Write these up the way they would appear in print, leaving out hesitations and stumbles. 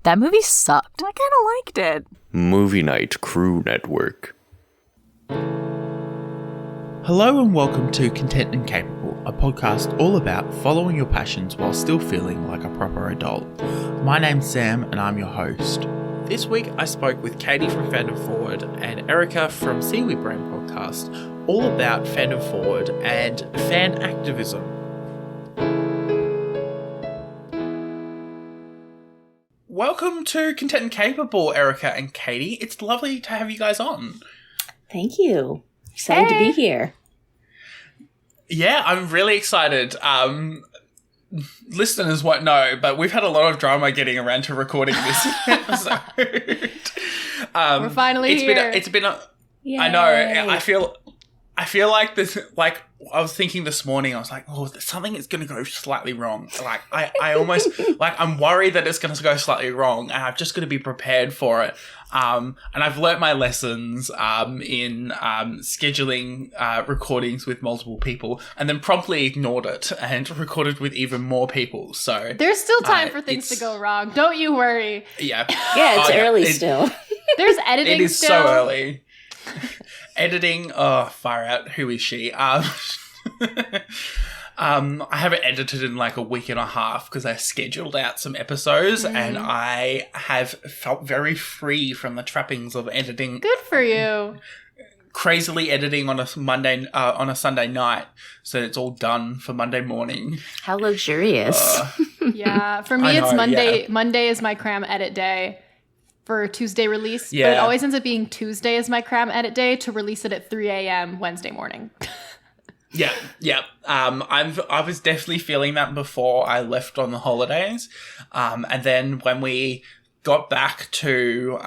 That movie sucked. I kind of liked it. Movie Night Crew Network. Hello and welcome to Content and Capable, a podcast all about following your passions while still feeling like a proper adult. My name's Sam and I'm your host. This week I spoke with Katie from Fandom Forward and Erica from Seaweed podcast, all about Fandom Forward and fan activism. Welcome to Content and Capable, Erica and Katie. It's lovely to have you guys on. Thank you. Excited to be here. Yeah, I'm really excited. Listeners won't know, but we've had a lot of drama getting around to recording this episode. We're finally here. It's been a. Yay. I know. I feel like this. Like I was thinking this morning, I was like, oh, something is going to go slightly wrong. Like I almost like I'm worried that it's going to go slightly wrong, and I'm just going to be prepared for it. And I've learnt my lessons in scheduling recordings with multiple people, and then promptly ignored it and recorded with even more people. So there's still time for things to go wrong. Don't you worry. Yeah. Yeah, it's early still. There's editing. It is still. so early. Editing. Oh, far out. Who is she? I haven't edited in like a week and a half because I scheduled out some episodes and I have felt very free from the trappings of editing. Good for you. Crazily editing on a Sunday night, so it's all done for Monday morning. How luxurious. Yeah, for me it's Monday. Yeah. Monday is my cram edit day for Tuesday release, but it always ends up being Tuesday is my cram edit day to release it at 3 a.m. Wednesday morning. Yeah. I was definitely feeling that before I left on the holidays. And then when we got back to,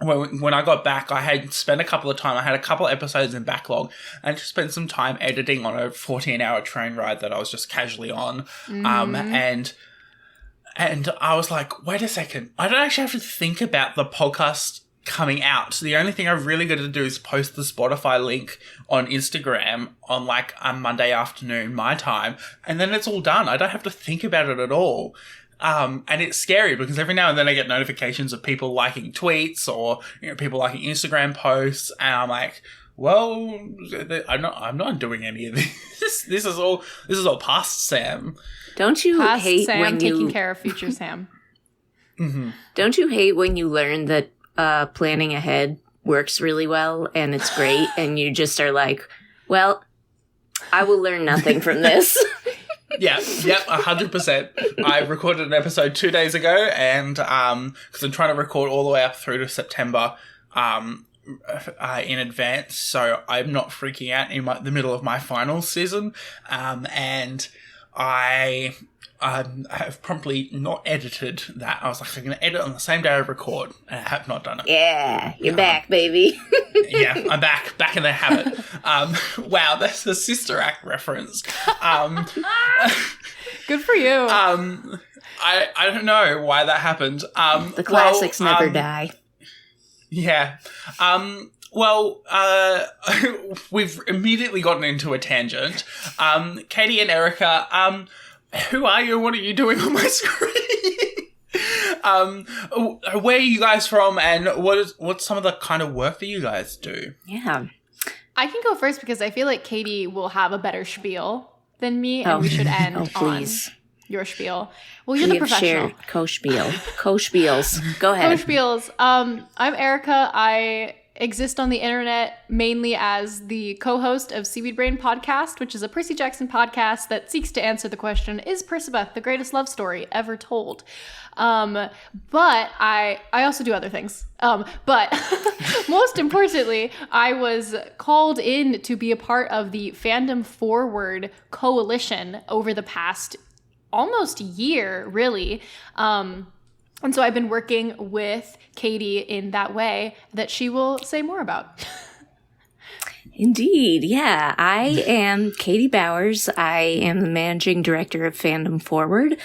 when I got back, I had spent I had a couple of episodes in backlog and just spent some time editing on a 14-hour train ride that I was just casually on. And I was like, wait a second, I don't actually have to think about the podcast coming out. So the only thing I've really got to do is post the Spotify link on Instagram on like a Monday afternoon, my time, and then it's all done. I don't have to think about it at all. And it's scary because every now and then I get notifications of people liking tweets or people liking Instagram posts, and I'm like, well, I'm not doing any of this. This is all past Sam. Don't you past hate Sam when taking care of future Sam? Mm-hmm. Don't you hate when you learn that planning ahead works really well and it's great, and you just are like, well, I will learn nothing from this. Yep, 100%. I recorded an episode 2 days ago, and because I'm trying to record all the way up through to September in advance, so I'm not freaking out in the middle of my final season, and I have promptly not edited that. I was like, I'm going to edit on the same day I record, and I have not done it. Yeah, you're back, baby. Yeah, I'm back in the habit. Wow, that's a Sister Act reference. Good for you. I don't know why that happened. The classics never die. Yeah. We've immediately gotten into a tangent. Katie and Erica, who are you? What are you doing on my screen? Where are you guys from, and what's some of the kind of work that you guys do? Yeah. I can go first because I feel like Katie will have a better spiel than me, and we should end on your spiel. Well, you're the professional. Co-spiels. Go ahead. Co-spiels. I'm Erica. I exist on the internet mainly as the co-host of Seaweed podcast, which is a Percy Jackson podcast that seeks to answer the question, is Percabeth the greatest love story ever told? But I also do other things. But most importantly, I was called in to be a part of the Fandom Forward coalition over the past almost year, really. And so I've been working with Katie in that way that she will say more about. Indeed, yeah. I am Katie Bowers. I am the managing director of Fandom Forward.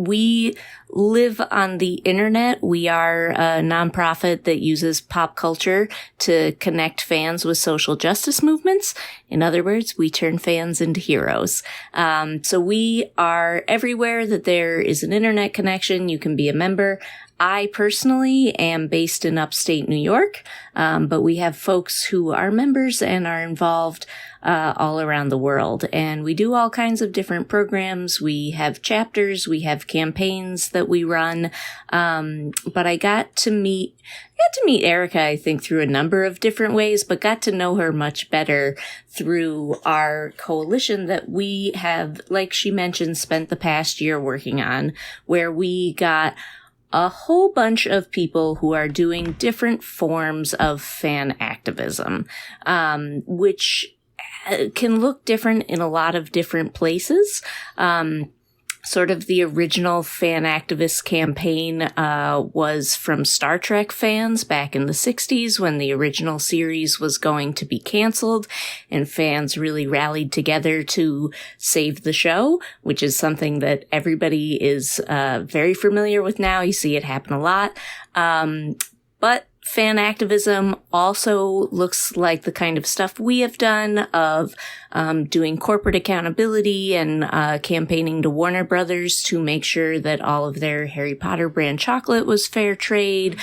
we live on the internet. We are a nonprofit that uses pop culture to connect fans with social justice movements. In other words, we turn fans into heroes. So we are everywhere that there is an internet connection. You can be a member. I personally am based in upstate New York, but we have folks who are members and are involved all around the world. And we do all kinds of different programs. We have chapters, we have campaigns that we run. But I got to meet Erica, I think, through a number of different ways, but got to know her much better through our coalition that we have, like she mentioned, spent the past year working on, where we got a whole bunch of people who are doing different forms of fan activism, which can look different in a lot of different places. Sort of the original fan activist campaign was from Star Trek fans back in the 60s when the original series was going to be canceled, and fans really rallied together to save the show, which is something that everybody is very familiar with now. You see it happen a lot. But fan activism also looks like the kind of stuff we have done of doing corporate accountability and campaigning to Warner Brothers to make sure that all of their Harry Potter brand chocolate was fair trade.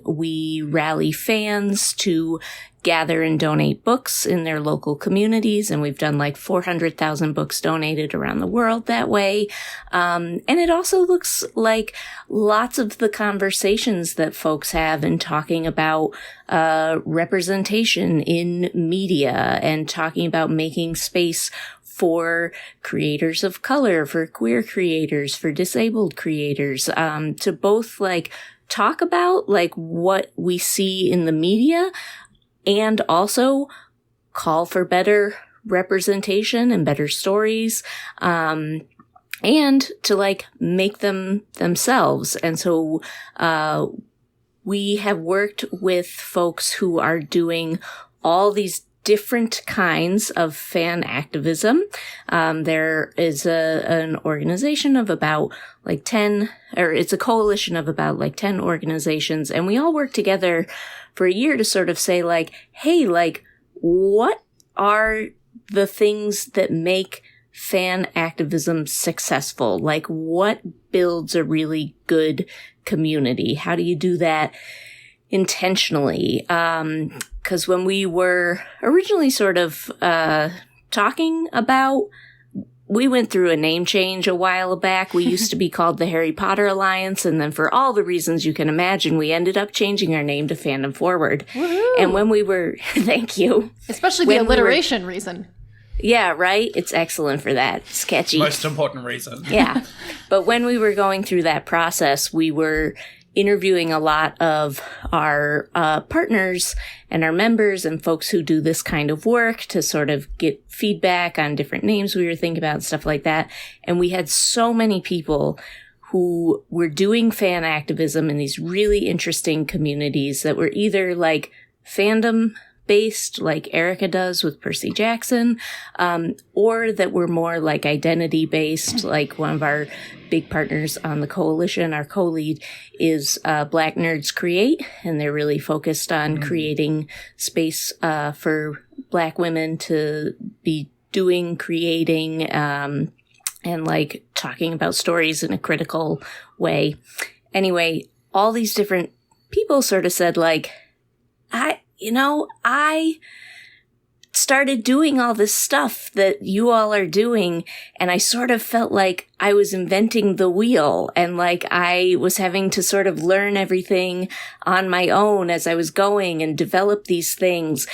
We rally fans to gather and donate books in their local communities, and we've done like 400,000 books donated around the world that way. And it also looks like lots of the conversations that folks have in talking about representation in media and talking about making space for creators of color, for queer creators, for disabled creators, to both like talk about like what we see in the media and also call for better representation and better stories, and to like make them themselves. And so, we have worked with folks who are doing all these different kinds of fan activism. There is an organization of about like 10, or it's a coalition of about like 10 organizations, and we all work together for a year to sort of say like, hey, like, what are the things that make fan activism successful? Like, what builds a really good community? How do you do that intentionally? Because when we were originally sort of talking about, we went through a name change a while back. We used to be called the Harry Potter Alliance, and then for all the reasons you can imagine, we ended up changing our name to Fandom Forward. Woohoo. And when we were, thank you. Especially the alliteration reason. Yeah, right? It's excellent for that. It's catchy. Most important reason. Yeah. But when we were going through that process, we were interviewing a lot of our partners and our members and folks who do this kind of work to sort of get feedback on different names we were thinking about and stuff like that. And we had so many people who were doing fan activism in these really interesting communities that were either like fandom based, like Erica does with Percy Jackson, or that were more like identity based, like one of our big partners on the coalition, our co-lead, is Black Nerds Create, and they're really focused on creating space for Black women to be doing, creating, and like talking about stories in a critical way. Anyway, all these different people sort of said like, I started doing all this stuff that you all are doing, and I sort of felt like I was inventing the wheel, and like I was having to sort of learn everything on my own as I was going and develop these things.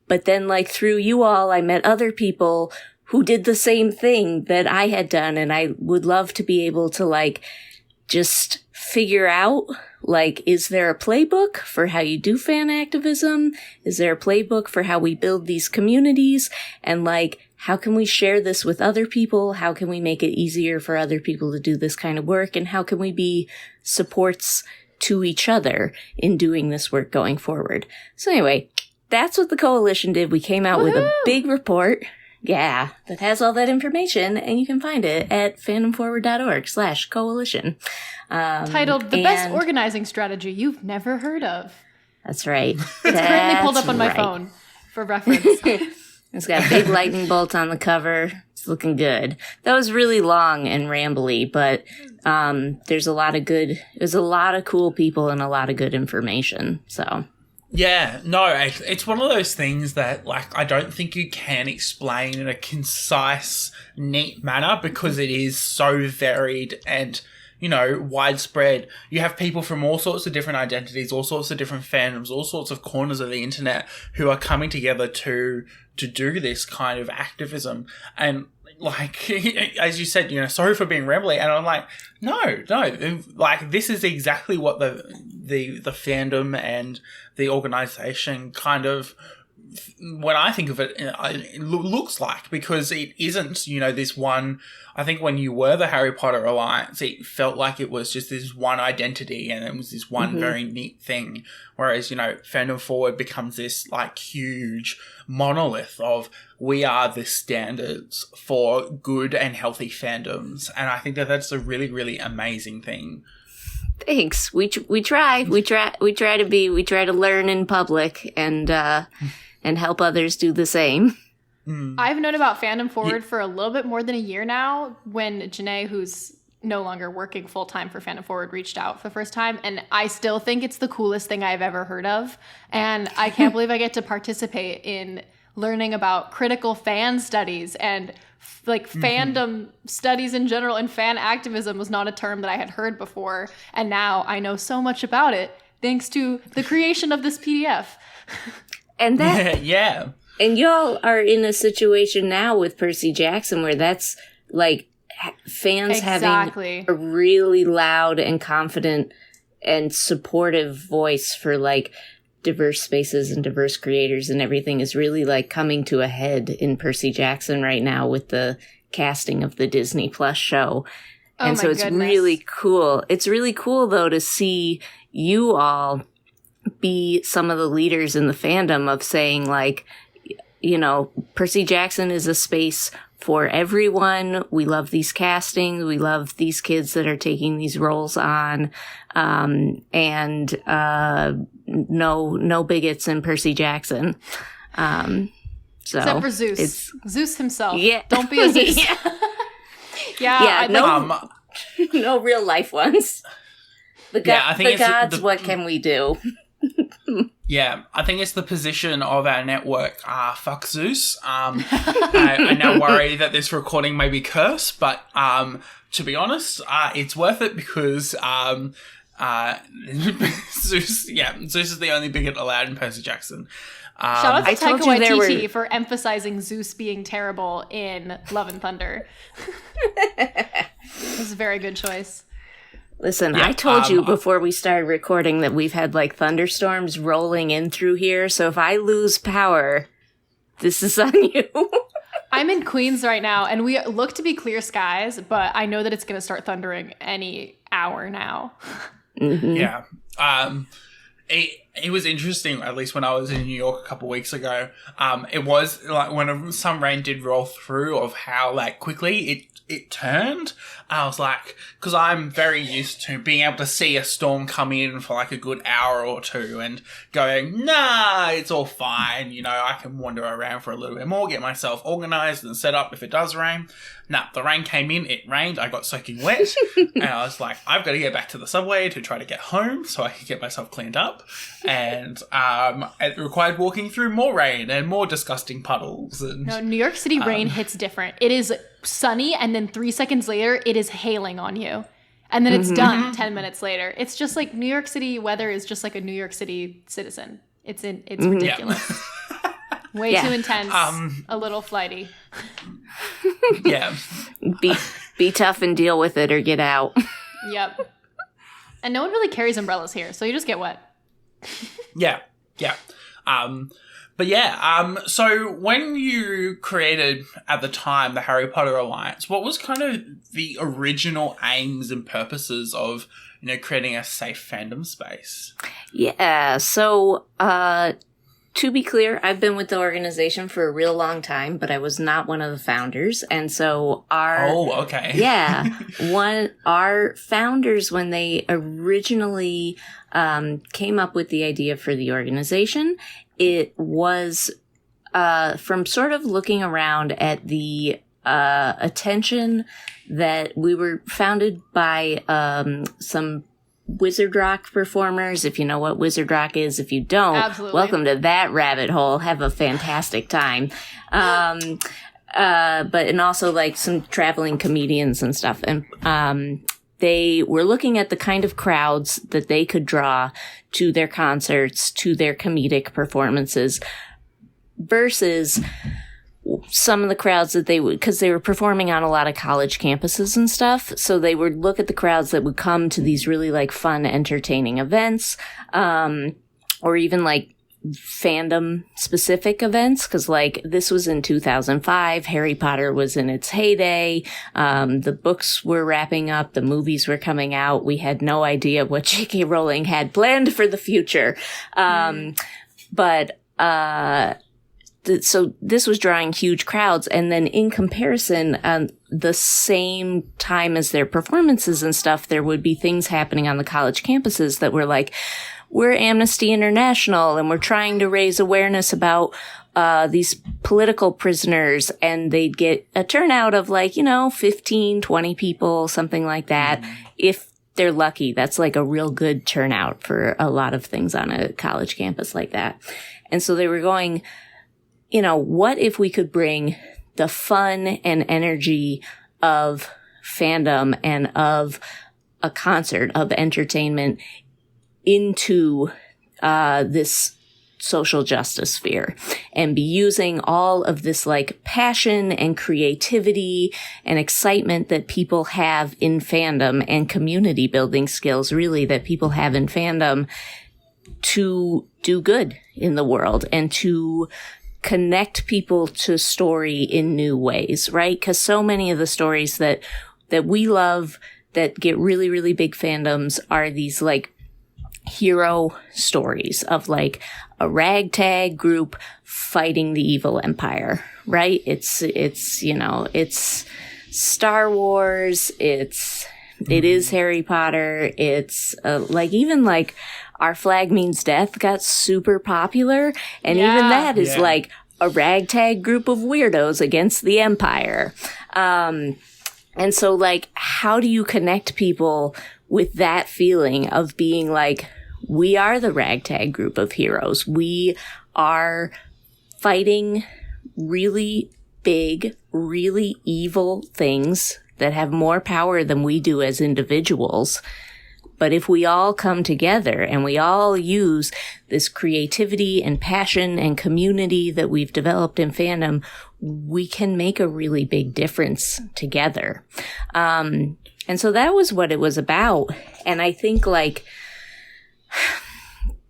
But then like through you all, I met other people who did the same thing that I had done, and I would love to be able to like just figure out, like, is there a playbook for how you do fan activism? Is there a playbook for how we build these communities? And like, how can we share this with other people? How can we make it easier for other people to do this kind of work? And how can we be supports to each other in doing this work going forward? So anyway, that's what the coalition did. We came out with a big report. Yeah, that has all that information, and you can find it at fandomforward.org/coalition. Titled The Best Organizing Strategy You've Never Heard of. That's right. It's currently pulled up on my phone for reference. It's got a big lightning bolt on the cover. It's looking good. That was really long and rambly, but there's a lot of cool people and a lot of good information, so... Yeah, no, it's one of those things that, like, I don't think you can explain in a concise, neat manner because it is so varied and, you know, widespread. You have people from all sorts of different identities, all sorts of different fandoms, all sorts of corners of the internet who are coming together to do this kind of activism. And, like, as you said, you know, sorry for being rambly. And I'm like, no, like, this is exactly what the fandom and the organization kind of, when I think of it, it looks like, because it isn't, you know, this one. I think when you were the Harry Potter Alliance, it felt like it was just this one identity and it was this one very neat thing. Whereas, you know, Fandom Forward becomes this, like, huge monolith of we are the standards for good and healthy fandoms. And I think that that's a really, really amazing thing. Thanks. We try to learn in public and help others do the same. I've known about Fandom Forward for a little bit more than a year now, when Janae, who's no longer working full-time for Fandom Forward, reached out for the first time, and I still think it's the coolest thing I've ever heard of, and I can't believe I get to participate in learning about critical fan studies and fandom studies in general, and fan activism was not a term that I had heard before, and now I know so much about it thanks to the creation of this PDF. And that yeah. And y'all are in a situation now with Percy Jackson where that's like fans having a really loud and confident and supportive voice for like diverse spaces and diverse creators and everything is really like coming to a head in Percy Jackson right now with the casting of the Disney Plus show. And so it's really cool. It's really cool though to see you all be some of the leaders in the fandom of saying like, you know, Percy Jackson is a space for everyone. We love these castings. We love these kids that are taking these roles on. And no bigots in Percy Jackson. So except for Zeus. Zeus himself. Yeah. Don't be a Zeus. Yeah. No real life ones. The gods, what can we do? Yeah, I think it's the position of our network. Fuck Zeus. I now worry that this recording may be cursed, but to be honest, it's worth it because Zeus is the only bigot allowed in Percy Jackson. Shout out to Taika Waititi for emphasizing Zeus being terrible in Love and Thunder. This is a very good choice. Listen, I told you before we started recording that we've had like thunderstorms rolling in through here, so if I lose power, this is on you. I'm in Queens right now, and we look to be clear skies, but I know that it's going to start thundering any hour now. Mm-hmm. Yeah. It was interesting, at least when I was in New York a couple of weeks ago. It was like when some rain did roll through of how like quickly it turned. I was like, because I'm very used to being able to see a storm come in for like a good hour or two and going, nah, it's all fine. You know, I can wander around for a little bit more, get myself organized and set up if it does rain. Nah, the rain came in, it rained, I got soaking wet, and I was like, I've got to get back to the subway to try to get home so I can get myself cleaned up. And it required walking through more rain and more disgusting puddles. And, no, New York City rain hits different. It is sunny, and then 3 seconds later, it is hailing on you. And then it's done 10 minutes later. It's just like New York City weather is just like a New York City citizen. It's ridiculous. Yeah. Way too intense. A little flighty. Yeah. Be tough and deal with it or get out. Yep. And no one really carries umbrellas here, so you just get wet. Yeah. But yeah, so when you created at the time the Harry Potter Alliance, what was kind of the original aims and purposes of, you know, creating a safe fandom space? Yeah, so to be clear, I've been with the organization for a real long time, but I was not one of the founders. And so Oh, okay. Yeah. Our founders, when they originally came up with the idea for the organization, it was from sort of looking around at the attention that we were founded by some Wizard Rock performers. If you know what Wizard Rock is, if you don't, Absolutely. Welcome to that rabbit hole. Have a fantastic time. And also like some traveling comedians and stuff. And they were looking at the kind of crowds that they could draw to their concerts, to their comedic performances, versus some of the crowds that they would, because they were performing on a lot of college campuses and stuff. So they would look at the crowds that would come to these really like fun, entertaining events, or even like fandom specific events. Cause like this was in 2005. Harry Potter was in its heyday. The books were wrapping up. The movies were coming out. We had no idea what J.K. Rowling had planned for the future. So this was drawing huge crowds. And then in comparison, the same time as their performances and stuff, there would be things happening on the college campuses that were like, we're Amnesty International and we're trying to raise awareness about these political prisoners. And they'd get a turnout of like, 15, 20 people, something like that. If they're lucky, that's like a real good turnout for a lot of things on a college campus like that. And so they were going, what if we could bring the fun and energy of fandom and of a concert, of entertainment into this social justice sphere and be using all of this like passion and creativity and excitement that people have in fandom and community building skills really that people have in fandom to do good in the world and to connect people to story in new ways, right? Because so many of the stories that we love that get really, really big fandoms are these like hero stories of like a ragtag group fighting the evil empire, right? It's Star Wars. It is Harry Potter. It's like even like Our Flag Means Death got super popular. And even that is like a ragtag group of weirdos against the empire. And so like, how do you connect people with that feeling of being like, we are the ragtag group of heroes. We are fighting really big, really evil things that have more power than we do as individuals. But if we all come together and we all use this creativity and passion and community that we've developed in fandom, we can make a really big difference together. And so that was what it was about. And I think like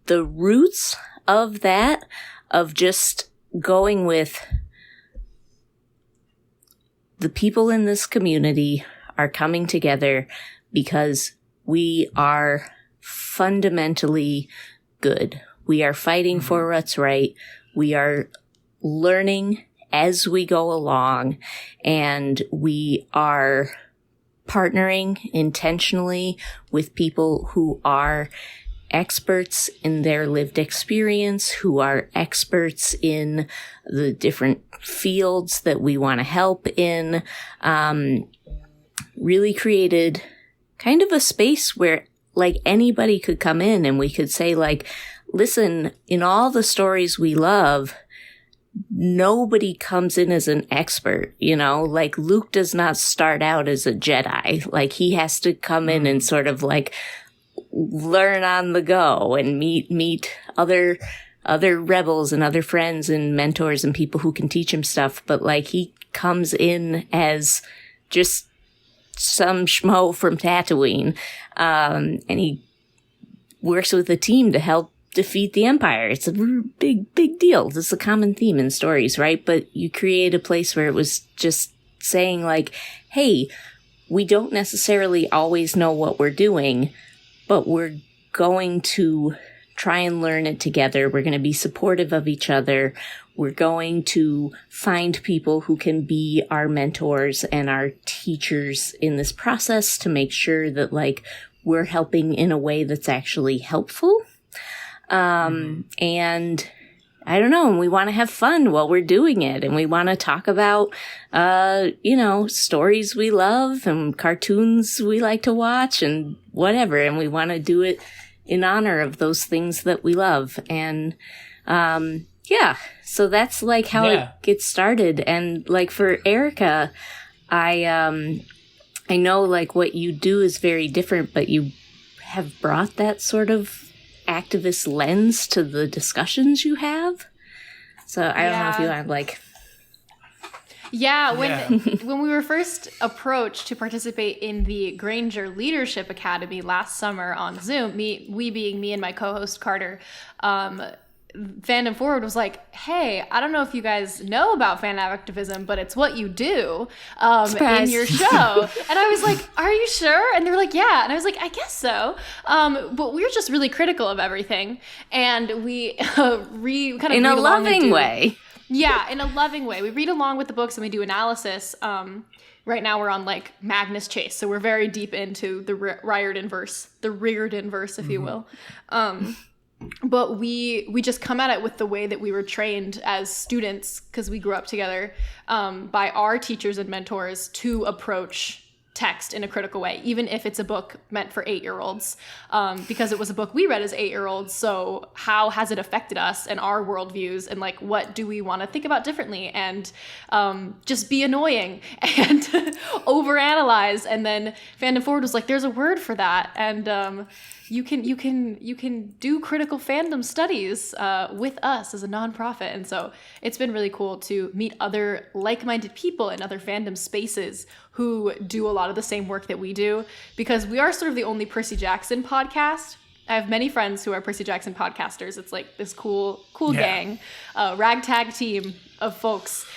the roots of that, of just going with the people in this community are coming together because we are fundamentally good. We are fighting for what's right. We are learning as we go along, and we are partnering intentionally with people who are experts in their lived experience, who are experts in the different fields that we want to help in, really created kind of a space where like anybody could come in and we could say like, listen, in all the stories we love, nobody comes in as an expert, like Luke does not start out as a Jedi. Like he has to come in and sort of like learn on the go and meet other rebels and other friends and mentors and people who can teach him stuff. But like he comes in as just some schmo from Tatooine. And he works with a team to help defeat the Empire. It's a big deal. This is a common theme in stories, right? But you create a place where it was just saying like, hey, we don't necessarily always know what we're doing, but we're going to try and learn it together. We're going to be supportive of each other. We're going to find people who can be our mentors and our teachers in this process to make sure that, like, we're helping in a way that's actually helpful. And I don't know, and we want to have fun while we're doing it. And we want to talk about, stories we love and cartoons we like to watch and whatever. And we want to do it in honor of those things that we love. And, so that's like how it gets started. And like for Erica, I know like what you do is very different, but you have brought that sort of activist lens to the discussions you have. So I don't know if you have like... When we were first approached to participate in the Granger Leadership Academy last summer on Zoom, we being me and my co-host Carter, Fandom Forward was like, hey, I don't know if you guys know about fan activism, but it's what you do in your show. And I was like, are you sure? And they were like, yeah. And I was like, I guess so. But we're just really critical of everything. And we kind of in a loving way. Yeah, in a loving way. We read along with the books and we do analysis. Right now we're on like Magnus Chase. So we're very deep into the Riordan verse, if you will. But we just come at it with the way that we were trained as students, because we grew up together, by our teachers and mentors to approach text in a critical way, even if it's a book meant for 8-year-olds, because it was a book we read as 8-year-olds. So how has it affected us and our worldviews, and like what do we want to think about differently, and just be annoying and overanalyze. And then Fandom Forward was like, there's a word for that, and you can do critical fandom studies with us as a nonprofit. And so it's been really cool to meet other like-minded people in other fandom spaces who do a lot of the same work that we do, because we are sort of the only Percy Jackson podcast. I have many friends who are Percy Jackson podcasters. It's like this cool gang, ragtag team of folks.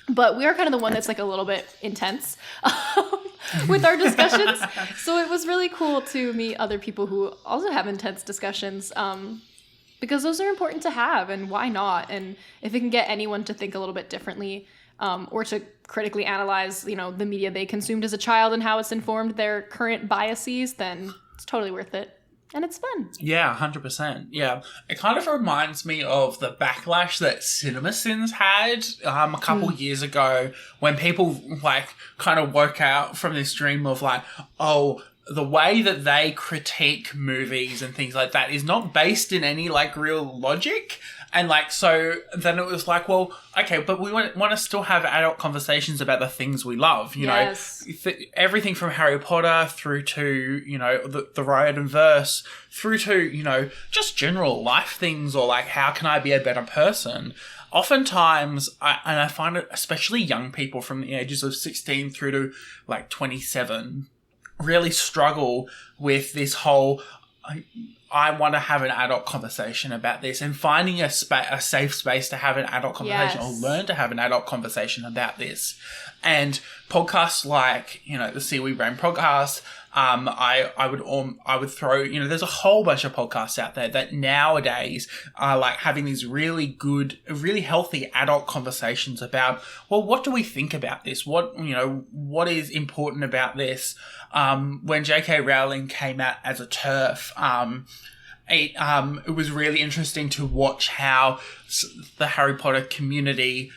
But we are kind of the one that's like a little bit intense with our discussions. So it was really cool to meet other people who also have intense discussions, because those are important to have, and why not? And if it can get anyone to think a little bit differently, or to critically analyze, the media they consumed as a child and how it's informed their current biases, then it's totally worth it. And it's fun. Yeah, 100%. Yeah. It kind of reminds me of the backlash that CinemaSins had a couple years ago, when people like kind of woke out from this dream of like, oh, the way that they critique movies and things like that is not based in any like real logic. And like, so then it was like, well, okay, but we want to still have adult conversations about the things we love, you know, everything from Harry Potter through to, the Riordan verse, through to, just general life things, or like, how can I be a better person? Oftentimes, I find it, especially young people from the ages of 16 through to like 27, really struggle with this whole, I want to have an adult conversation about this, and finding a safe space to have an adult conversation, or learn to have an adult conversation about this. And podcasts like, the Seaweed Brain podcast, I would throw, there's a whole bunch of podcasts out there that nowadays are like having these really good, really healthy adult conversations about, well, what do we think about this? What is important about this? When J.K. Rowling came out as a TERF, it was really interesting to watch how the Harry Potter community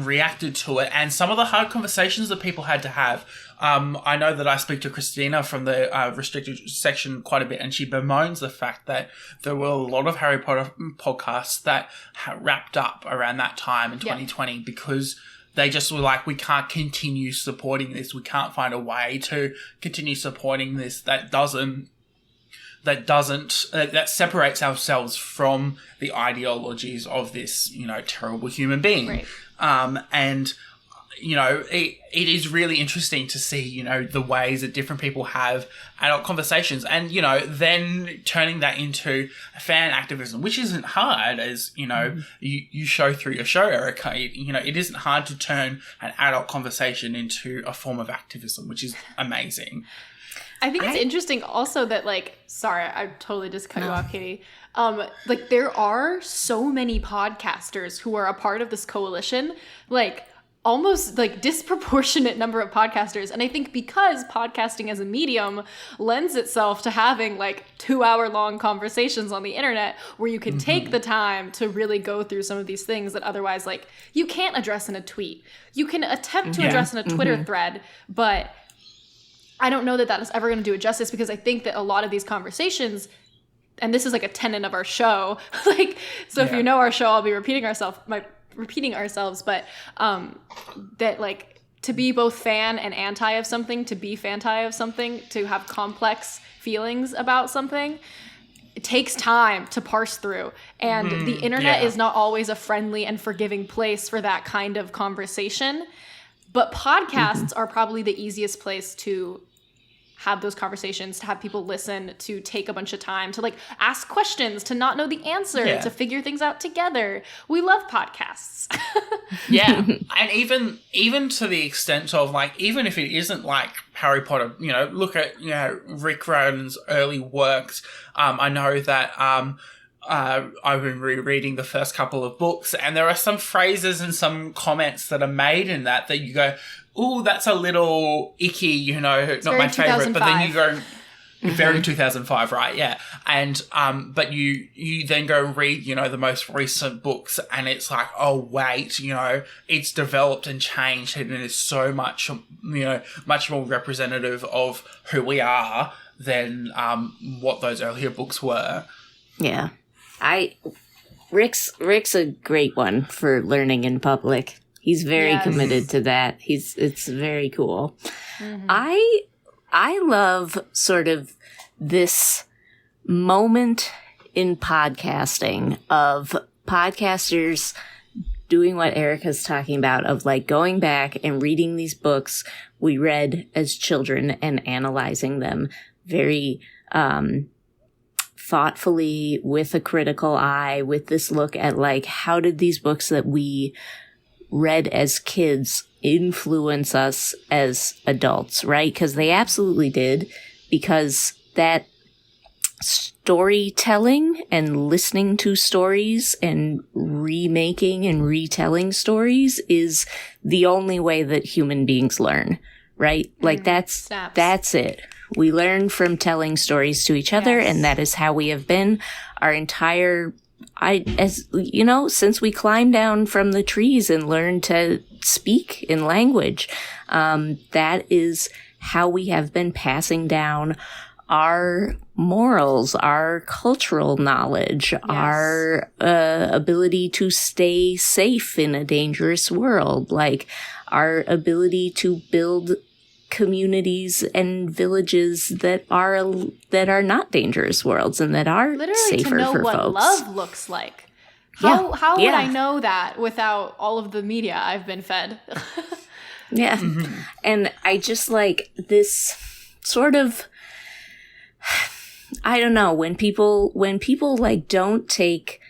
reacted to it, and some of the hard conversations that people had to have. I know that I speak to Christina from the restricted section quite a bit, and she bemoans the fact that there were a lot of Harry Potter podcasts that wrapped up around that time in 2020 because they just were like, we can't continue supporting this. We can't find a way to continue supporting this that separates ourselves from the ideologies of this, terrible human being. Right. It is really interesting to see, the ways that different people have adult conversations, and, then turning that into fan activism, which isn't hard, as, you show through your show, Erica. It isn't hard to turn an adult conversation into a form of activism, which is amazing. I think it's interesting also that, like, sorry, I totally just cut you off, Katie. Like, there are so many podcasters who are a part of this coalition, like, almost like disproportionate number of podcasters. And I think because podcasting as a medium lends itself to having like 2-hour-long conversations on the internet where you can take the time to really go through some of these things that otherwise, like, you can't address in a tweet. You can attempt to address in a Twitter thread, but I don't know that that is ever going to do it justice, because I think that a lot of these conversations, and this is like a tenet of our show, like, so if you know our show, I'll be repeating ourselves, but that, like, to be both fan and anti of something, to be fanti of something, to have complex feelings about something, it takes time to parse through. And the internet is not always a friendly and forgiving place for that kind of conversation. But podcasts are probably the easiest place to have those conversations, to have people listen, to take a bunch of time, to, like, ask questions, to not know the answer, to figure things out together. We love podcasts. And even to the extent of, like, even if it isn't like Harry Potter, you know, look at, you know, Rick Riordan's early works. I know that I've been rereading the first couple of books, and there are some phrases and some comments that are made in that you go, ooh, that's a little icky, you know, it's not my favorite. But then you go, very 2005, right? Yeah. And, but you then go read, you know, the most recent books, and it's like, oh, wait, you know, it's developed and changed, and it is so much, you know, much more representative of who we are than what those earlier books were. Yeah. Rick's a great one for learning in public. He's very committed to that. It's very cool. I love sort of this moment in podcasting of podcasters doing what Erica's talking about, of, like, going back and reading these books we read as children and analyzing them very thoughtfully, with a critical eye, with this look at, like, how did these books that we read as kids influence us as adults, right? Because they absolutely did, because that storytelling and listening to stories and remaking and retelling stories is the only way that human beings learn, right? Like, that's it. We learn from telling stories to each other, and that is how we have been our entire, as you know, since we climbed down from the trees and learned to speak in language. That is how we have been passing down our morals, our cultural knowledge, our ability to stay safe in a dangerous world, like our ability to build communities and villages that are not dangerous worlds and that are literally safer to know for what folks. Love looks like. How would I know that without all of the media I've been fed? And I just like this sort of, I don't know, when people like don't take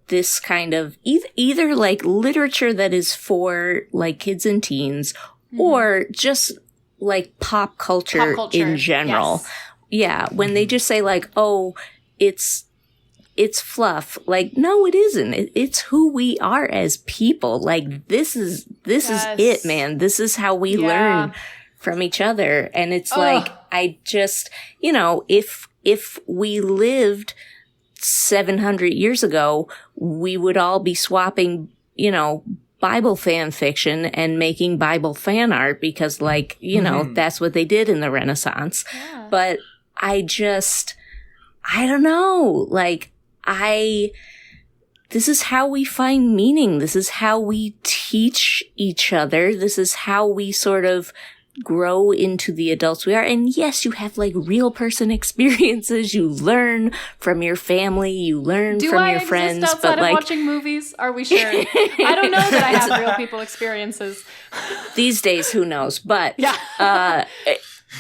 this kind of either like literature that is for like kids and teens or just like pop culture in general. When they just say like, oh, it's fluff. Like, no, it isn't. It's who we are as people. Like, this is it, man. This is how we learn from each other. And it's like, I just, you know, if we lived 700 years ago, we would all be swapping, you know, Bible fan fiction and making Bible fan art because, like, you know, that's what they did in the Renaissance. Yeah. But I don't know. Like, this is how we find meaning. This is how we teach each other. This is how we sort of grow into the adults we are. And yes, you have like real person experiences. You learn from your family. You learn from your friends. Do I exist outside of watching movies? Are we sure? I don't know that I have real people experiences. These days, who knows? But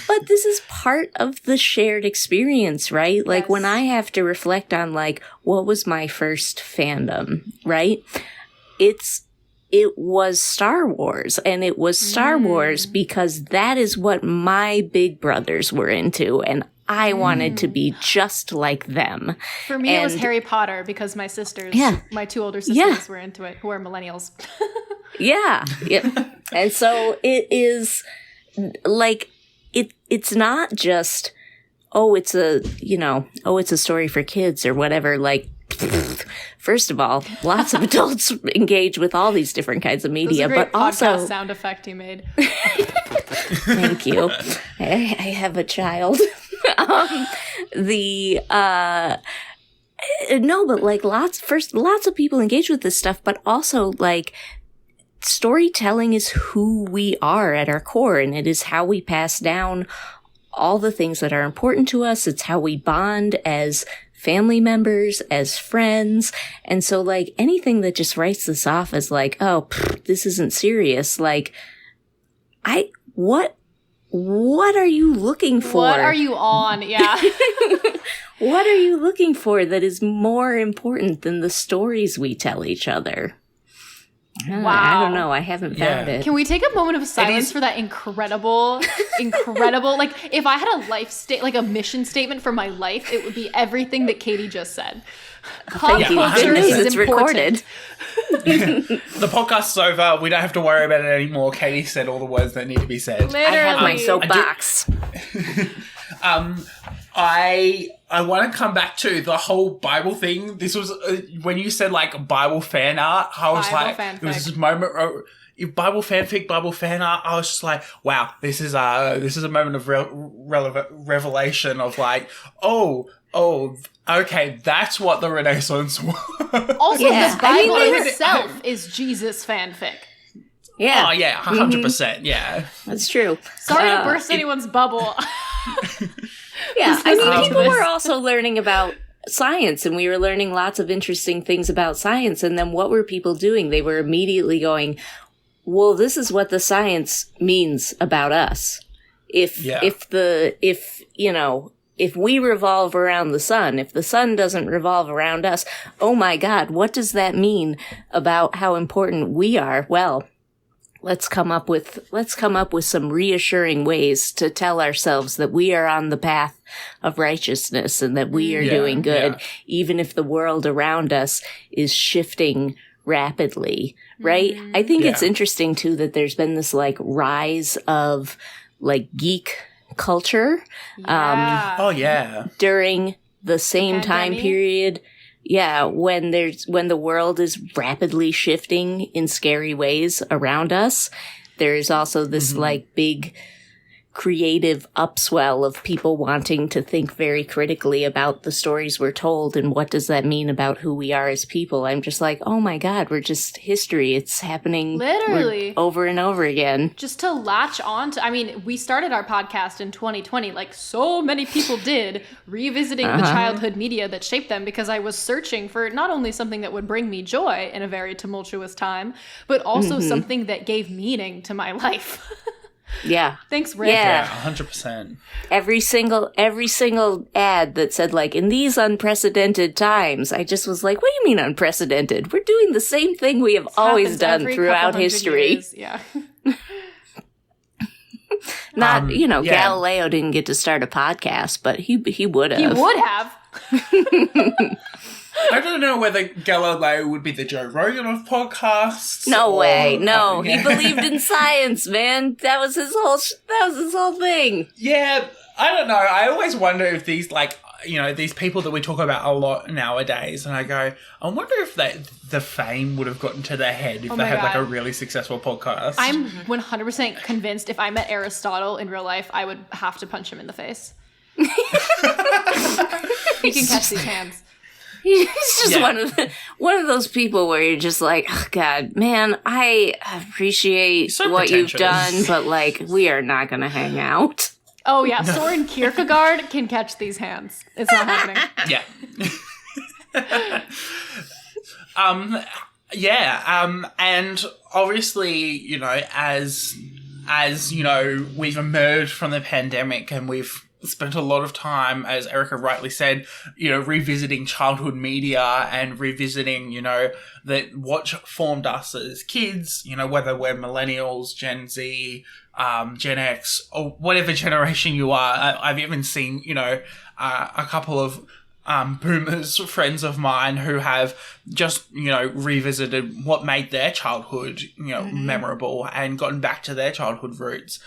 but this is part of the shared experience, right? Like when I have to reflect on like, what was my first fandom, right? It's it was Star Wars. And it was Star Wars because that is what my big brothers were into. And I wanted to be just like them. For me, it was Harry Potter because my sisters, my 2 older sisters were into it, who are millennials. Yeah. And so it is like, it's not just, it's a story for kids or whatever. Like, first of all, lots of adults engage with all these different kinds of media, but also sound effect you made. Thank you. I have a child. No, but like lots of people engage with this stuff, but also like storytelling is who we are at our core, and it is how we pass down all the things that are important to us. It's how we bond as family members, as friends. And so like anything that just writes this off as like, this isn't serious. Like, what are you looking for? What are you on? Yeah. What are you looking for that is more important than the stories we tell each other? Wow. I don't know. I haven't found it. Can we take a moment of silence for that incredible, like if I had a mission statement for my life, it would be everything that Katie just said. Thank you. Goodness, it's recorded. The podcast's over. We don't have to worry about it anymore. Katie said all the words that need to be said. Literally. I have my soapbox. I want to come back to the whole Bible thing. This was when you said like Bible fan art. I was it was this moment. Bible fanfic, Bible fan art. I was just like, wow, this is a moment of revelation of like, okay, that's what the Renaissance was. Also, the Bible itself is Jesus fanfic. Yeah. Oh yeah, 100%. Yeah, that's true. Sorry to burst anyone's bubble. Yeah, I mean, people were also learning about science, and we were learning lots of interesting things about science. And then what were people doing? They were immediately going, well, this is what the science means about us. If we revolve around the sun, if the sun doesn't revolve around us, oh my God, what does that mean about how important we are? Well, let's come up with some reassuring ways to tell ourselves that we are on the path of righteousness and that we are doing good, even if the world around us is shifting rapidly, right? I think it's interesting too that there's been this like rise of like geek culture during the same time period. Yeah, when the world is rapidly shifting in scary ways around us, there is also this like big creative upswell of people wanting to think very critically about the stories we're told and what does that mean about who we are as people. I'm just like, oh my God, we're just history. It's happening literally over and over again. Just to latch on to, I mean, we started our podcast in 2020, like so many people did, revisiting the childhood media that shaped them, because I was searching for not only something that would bring me joy in a very tumultuous time, but also something that gave meaning to my life. Yeah. Thanks, Rick. Yeah, 100%. Every single ad that said like, in these unprecedented times, I just was like, what do you mean unprecedented? We're doing the same thing we have always done throughout history. Years. Yeah. Not, Galileo didn't get to start a podcast, but he would have. He would have. I don't know whether Galileo would be the Joe Rogan of podcasts. No way. No, he believed in science, man. That was his whole thing. Yeah, I don't know. I always wonder if these these people that we talk about a lot nowadays, and I go, I wonder if the fame would have gotten to their head if they had like a really successful podcast. I'm 100% convinced if I met Aristotle in real life, I would have to punch him in the face. He can catch these hands. He's just one of those people where you're just like, oh God, man, I appreciate what you've done, but like, we are not going to hang out. Oh yeah, Soren Kierkegaard can catch these hands. It's not happening. Yeah. And obviously, as we've emerged from the pandemic and we've spent a lot of time, as Erica rightly said, revisiting childhood media and revisiting, what formed us as kids, whether we're millennials, Gen Z, Gen X, or whatever generation you are. I've even seen, a couple of boomers, friends of mine, who have just, revisited what made their childhood, memorable and gotten back to their childhood roots.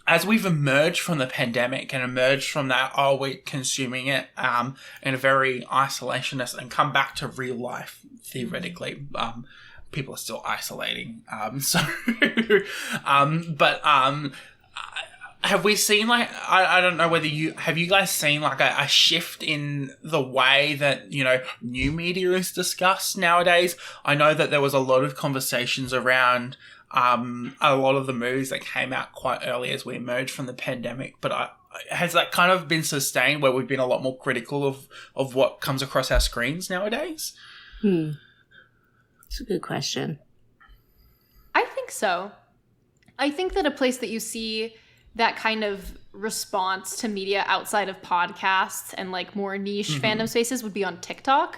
As we've emerged from the pandemic and emerged from that, we're consuming it in a very isolationist and come back to real life, theoretically. People are still isolating. Have we seen, I don't know whether have you guys seen, a shift in the way that, new media is discussed nowadays? I know that there was a lot of conversations around a lot of the movies that came out quite early as we emerged from the pandemic, but has that kind of been sustained where we've been a lot more critical of what comes across our screens nowadays? It's a good question. I think so. I think that a place that you see that kind of response to media outside of podcasts and more niche fandom spaces would be on TikTok.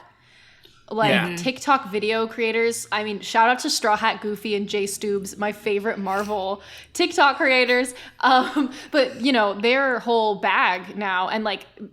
TikTok video creators. I mean, shout out to Straw Hat Goofy and Jay Stoobs, my favorite Marvel TikTok creators. But their whole bag now and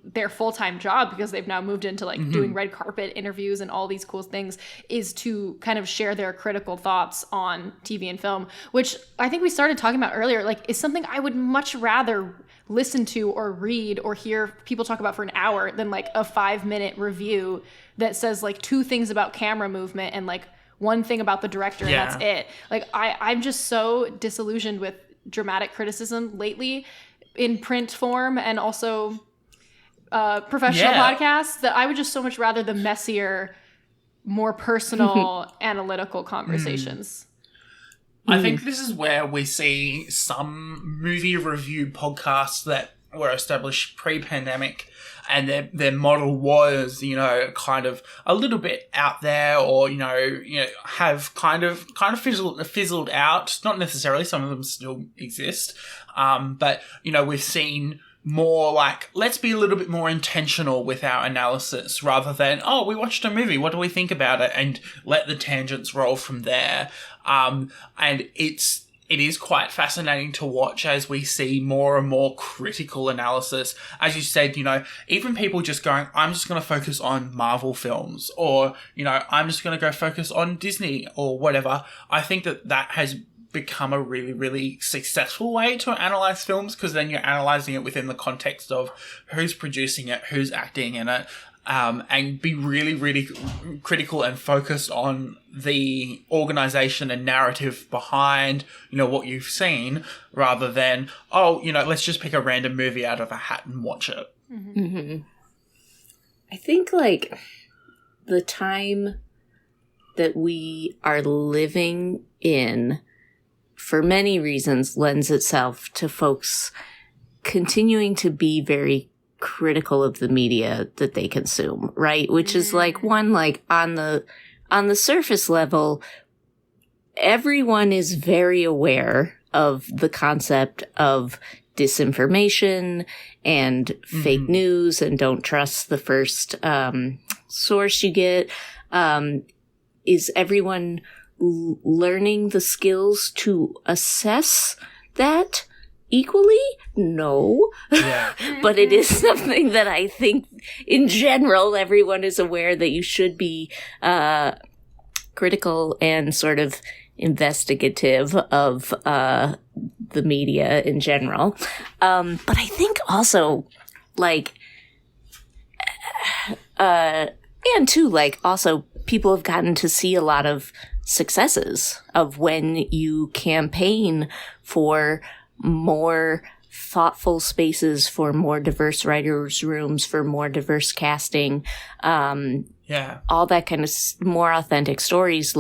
their full-time job, because they've now moved into doing red carpet interviews and all these cool things, is to kind of share their critical thoughts on TV and film, which I think we started talking about earlier, is something I would much rather listen to or read or hear people talk about for an hour than a 5-minute review that says 2 things about camera movement and 1 thing about the director and that's it. I'm just so disillusioned with dramatic criticism lately in print form and also professional podcasts that I would just so much rather the messier, more personal, analytical conversations. I think this is where we see some movie review podcasts that were established pre-pandemic, and their model was, kind of a little bit out there, or have kind of fizzled out. Not necessarily, some of them still exist, but we've seen more let's be a little bit more intentional with our analysis rather than, we watched a movie, what do we think about it, and let the tangents roll from there. And it is quite fascinating to watch as we see more and more critical analysis. As you said, even people just going, I'm just going to focus on Marvel films, or, I'm just going to go focus on Disney or whatever. I think that has become a really, really successful way to analyze films, because then you're analyzing it within the context of who's producing it, who's acting in it, and be really, really critical and focused on the organization and narrative behind, what you've seen, rather than, let's just pick a random movie out of a hat and watch it. I think, the time that we are living in, for many reasons, lends itself to folks continuing to be very critical of the media that they consume, right? Which is on the surface level, everyone is very aware of the concept of disinformation and fake news, and don't trust the first source you get. Is everyone learning the skills to assess that equally? No. Yeah. But it is something that I think in general everyone is aware that you should be critical and sort of investigative of the media in general. But I think also and too, also people have gotten to see a lot of successes of when you campaign for more thoughtful spaces, for more diverse writers' rooms, for more diverse casting, all that kind of more authentic stories.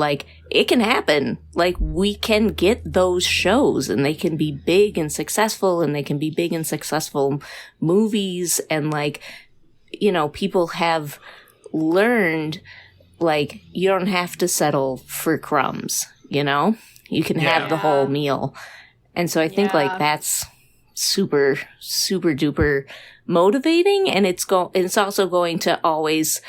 It can happen. We can get those shows, and they can be big and successful, and they can be big and successful movies, and people have learned you don't have to settle for crumbs, you can have the whole meal. And so I think that's super, super duper motivating. And it's also going to always,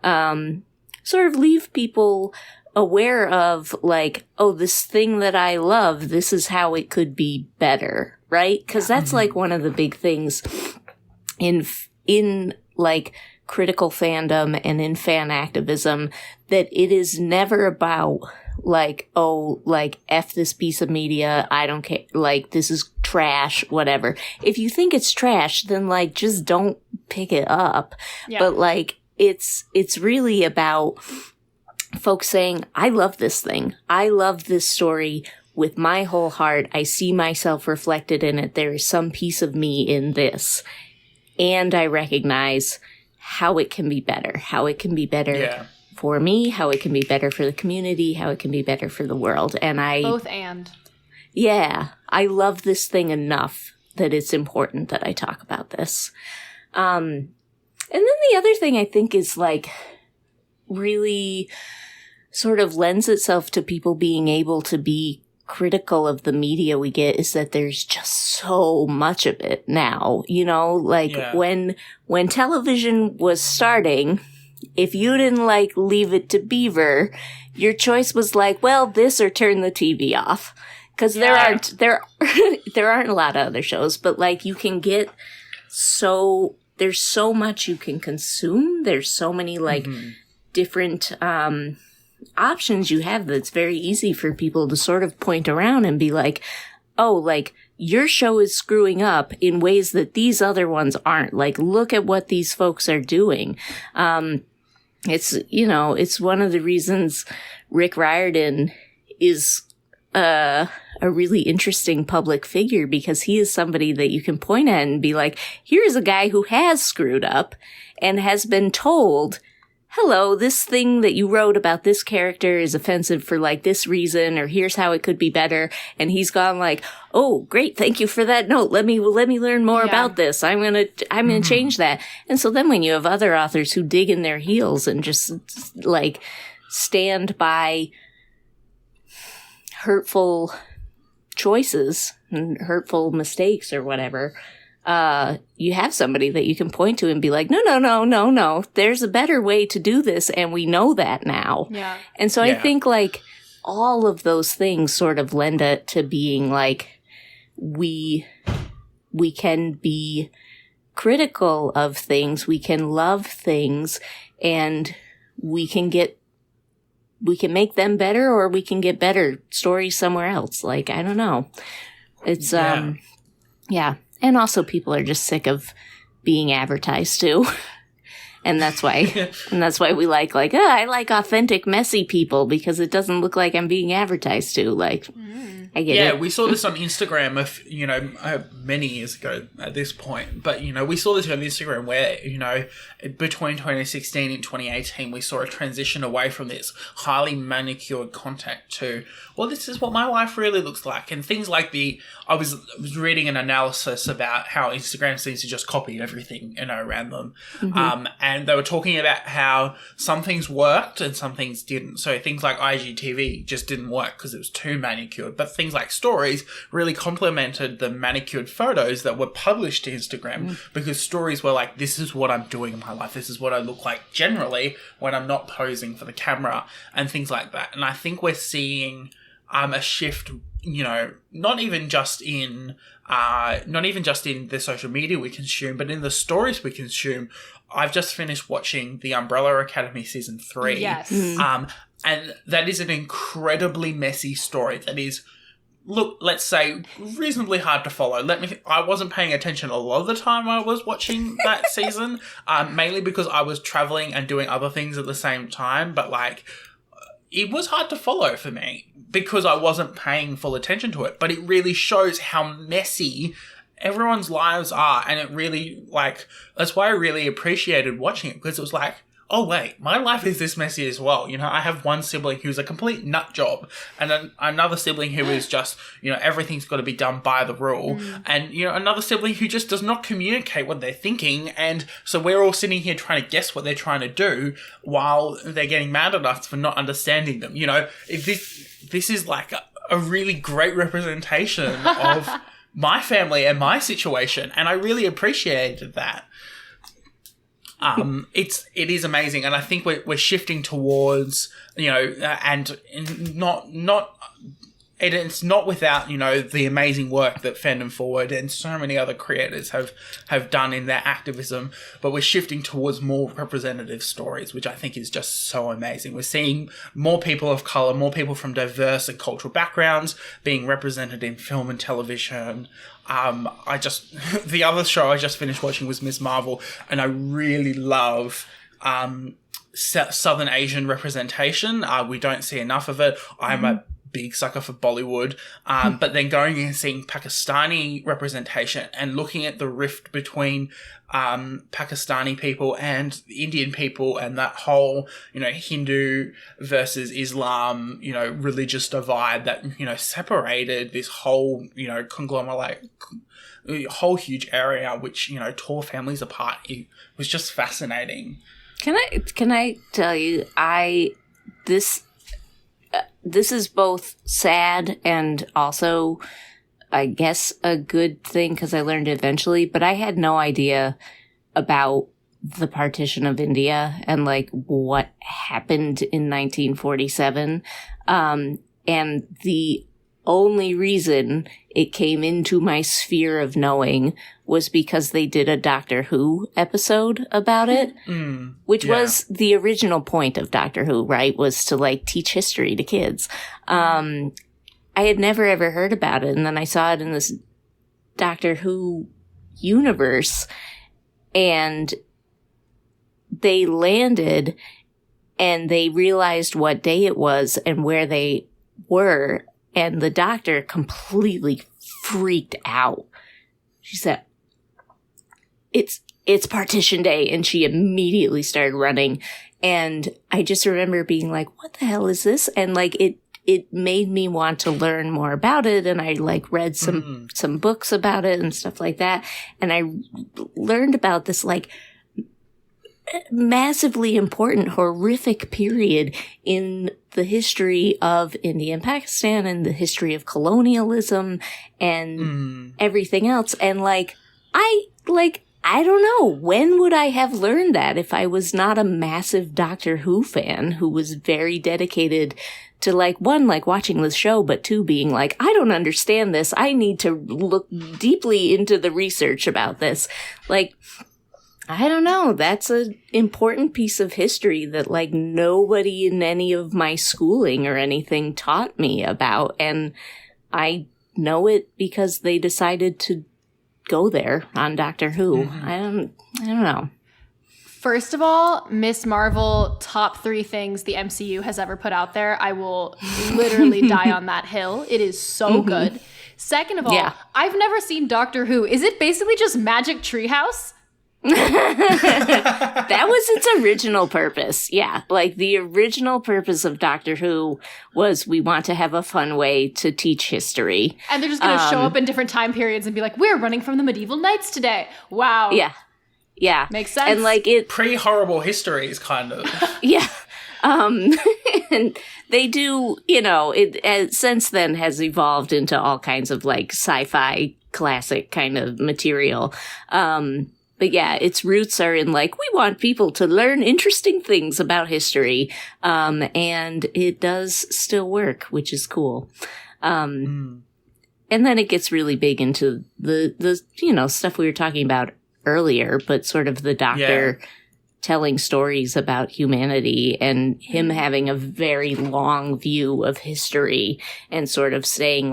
sort of leave people aware of like, oh, this thing that I love, this is how it could be better, right? Because that's like one of the big things in like critical fandom and in fan activism, that it is never about like, oh, like F this piece of media, I don't care, like this is trash, whatever. If you think it's trash, then like just don't pick it up. Yeah. But like it's really about folks saying, I love this thing. I love this story with my whole heart. I see myself reflected in it. There is some piece of me in this. And I recognize how it can be better, for me, how it can be better for the community, how it can be better for the world. And yeah, I love this thing enough that it's important that I talk about this. And then the other thing I think is like really sort of lends itself to people being able to be critical of the media we get is that there's just so much of it now, you know, like when television was starting, if you didn't like Leave It to Beaver, your choice was like, well, this or turn the TV off. Cause there aren't a lot of other shows, but like you can get there's so much you can consume. There's so many like different, options you have that's very easy for people to sort of point around and be like, oh, like your show is screwing up in ways that these other ones aren't. Like, look at what these folks are doing. It's, you know, it's one of the reasons Rick Riordan is a really interesting public figure, because he is somebody that you can point at and be like, here's a guy who has screwed up and has been told, hello, this thing that you wrote about this character is offensive for like this reason, or here's how it could be better. And he's gone like, oh, great. Thank you for that note. Let me learn more about this. I'm going to change that. And so then when you have other authors who dig in their heels and just like stand by hurtful choices and hurtful mistakes or whatever, you have somebody that you can point to and be like, no, there's a better way to do this, and we know that now. Yeah. And so I think, like, all of those things sort of lend it to being, like, we can be critical of things, we can love things, and we can make them better, or we can get better stories somewhere else. Like, I don't know. It's, yeah. And also people are just sick of being advertised to. And that's why we like, I like authentic, messy people, because it doesn't look like I'm being advertised to. Like, I get it. Yeah, we saw this on Instagram many years ago at this point. But, we saw this on Instagram where, between 2016 and 2018, we saw a transition away from this highly manicured content to, well, this is what my life really looks like. And things like I was reading an analysis about how Instagram seems to just copy everything, around them. And they were talking about how some things worked and some things didn't. So things like IGTV just didn't work because it was too manicured. But things like Stories really complemented the manicured photos that were published to Instagram, because Stories were like, this is what I'm doing in my life. This is what I look like generally when I'm not posing for the camera and things like that. And I think we're seeing a shift, not even just in the social media we consume, but in the stories we consume. I've just finished watching The Umbrella Academy Season 3. Yes. And that is an incredibly messy story that is, let's say, reasonably hard to follow. I wasn't paying attention a lot of the time I was watching that season, mainly because I was traveling and doing other things at the same time, but it was hard to follow for me because I wasn't paying full attention to it. But it really shows how messy everyone's lives are, and it really, that's why I really appreciated watching it, because it was like, oh wait, my life is this messy as well. I have one sibling who's a complete nut job, and then another sibling who is just, everything's got to be done by the rule, and, another sibling who just does not communicate what they're thinking, and so we're all sitting here trying to guess what they're trying to do while they're getting mad at us for not understanding them. If this is like a really great representation of my family and my situation, and I really appreciated that. It is amazing, and I think we're shifting towards, and it's not without, the amazing work that Fandom Forward and so many other creators have done in their activism, but we're shifting towards more representative stories, which I think is just so amazing. We're seeing more people of colour, more people from diverse and cultural backgrounds being represented in film and television. The other show I just finished watching was Ms. Marvel, and I really love Southern Asian representation. We don't see enough of it. I'm a big sucker for Bollywood, but then going and seeing Pakistani representation and looking at the rift between Pakistani people and Indian people, and that whole, Hindu versus Islam, religious divide that, separated this whole, conglomerate, whole huge area, which, tore families apart. It was just fascinating. Can I tell you, this is both sad and also, I guess, a good thing because I learned it eventually, but I had no idea about the partition of India and what happened in 1947. And the only reason it came into my sphere of knowing was because they did a Doctor Who episode about it, which was the original point of Doctor Who, right? Was to teach history to kids. I had never ever heard about it. And then I saw it in this Doctor Who universe, and they landed and they realized what day it was and where they were. And the doctor completely freaked out. She said, it's partition day. And she immediately started running. And I just remember being like, what the hell is this? And it made me want to learn more about it. And I read some books about it and stuff like that. And I learned about this massively important, horrific period in the history of India and Pakistan and the history of colonialism and everything else. And I don't know, when would I have learned that if I was not a massive Doctor Who fan who was very dedicated to one, watching the show, but two, being I don't understand this. I need to look deeply into the research about this. I don't know. That's an important piece of history that nobody in any of my schooling or anything taught me about. And I know it because they decided to go there on Doctor Who. I don't know. First of all, Miss Marvel, top 3 things the MCU has ever put out there. I will literally die on that hill. It is so good. Second of all, I've never seen Doctor Who. Is it basically just Magic Treehouse? That was its original purpose. Yeah. The original purpose of Doctor Who was we want to have a fun way to teach history. And they're just going to show up in different time periods and be like, we're running from the medieval knights today. Wow. Yeah. Yeah. Makes sense. And it pre-horrible histories, kind of. Yeah. And they do, it since then has evolved into all kinds of sci-fi classic kind of material. But yeah, its roots are in we want people to learn interesting things about history. And it does still work, which is cool. And then it gets really big into the stuff we were talking about earlier, but sort of the doctor telling stories about humanity and him having a very long view of history and sort of saying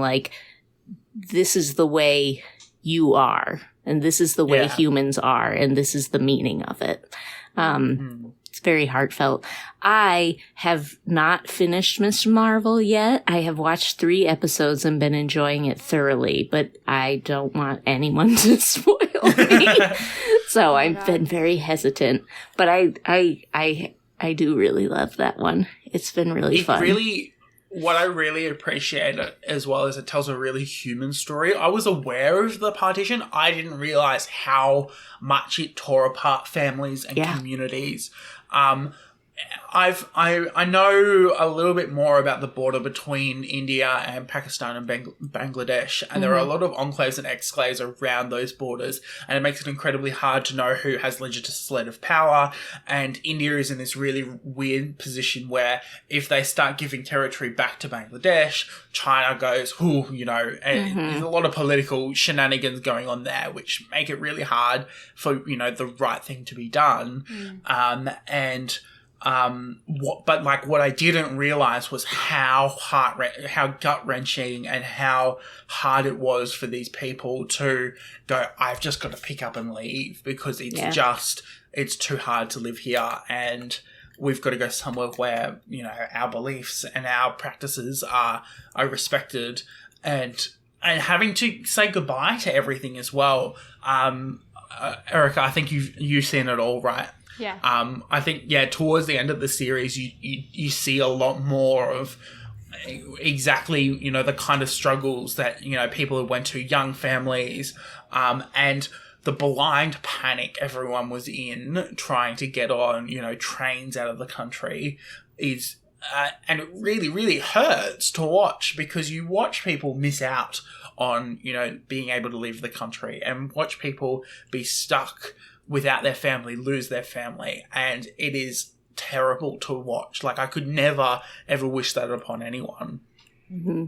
this is the way you are. And this is the way humans are, and this is the meaning of it. It's very heartfelt. I have not finished Miss Marvel yet. I have watched 3 episodes and been enjoying it thoroughly, but I don't want anyone to spoil me. So I've been very hesitant. But I do really love that one. It's been really fun. What I really appreciate it as well is it tells a really human story. I was aware of the partition. I didn't realize how much it tore apart families and communities. I know a little bit more about the border between India and Pakistan and Bangladesh, and there are a lot of enclaves and exclaves around those borders, and it makes it incredibly hard to know who has legislative power. And India is in this really weird position where if they start giving territory back to Bangladesh, China goes, and there's a lot of political shenanigans going on there, which make it really hard for the right thing to be done. What I didn't realize was how gut-wrenching and how hard it was for these people to go, I've just got to pick up and leave because it's too hard to live here, and we've got to go somewhere where, our beliefs and our practices are respected, and having to say goodbye to everything as well. Erica, I think you've seen it all, right? Yeah. I think, towards the end of the series, you see a lot more of exactly, the kind of struggles that, people who went to, young families, and the blind panic everyone was in trying to get on, trains out of the country is, and it really, really hurts to watch because you watch people miss out on, being able to leave the country and watch people be stuck without their family, lose their family. And it is terrible to watch. Like, I could never, ever wish that upon anyone. Mm-hmm.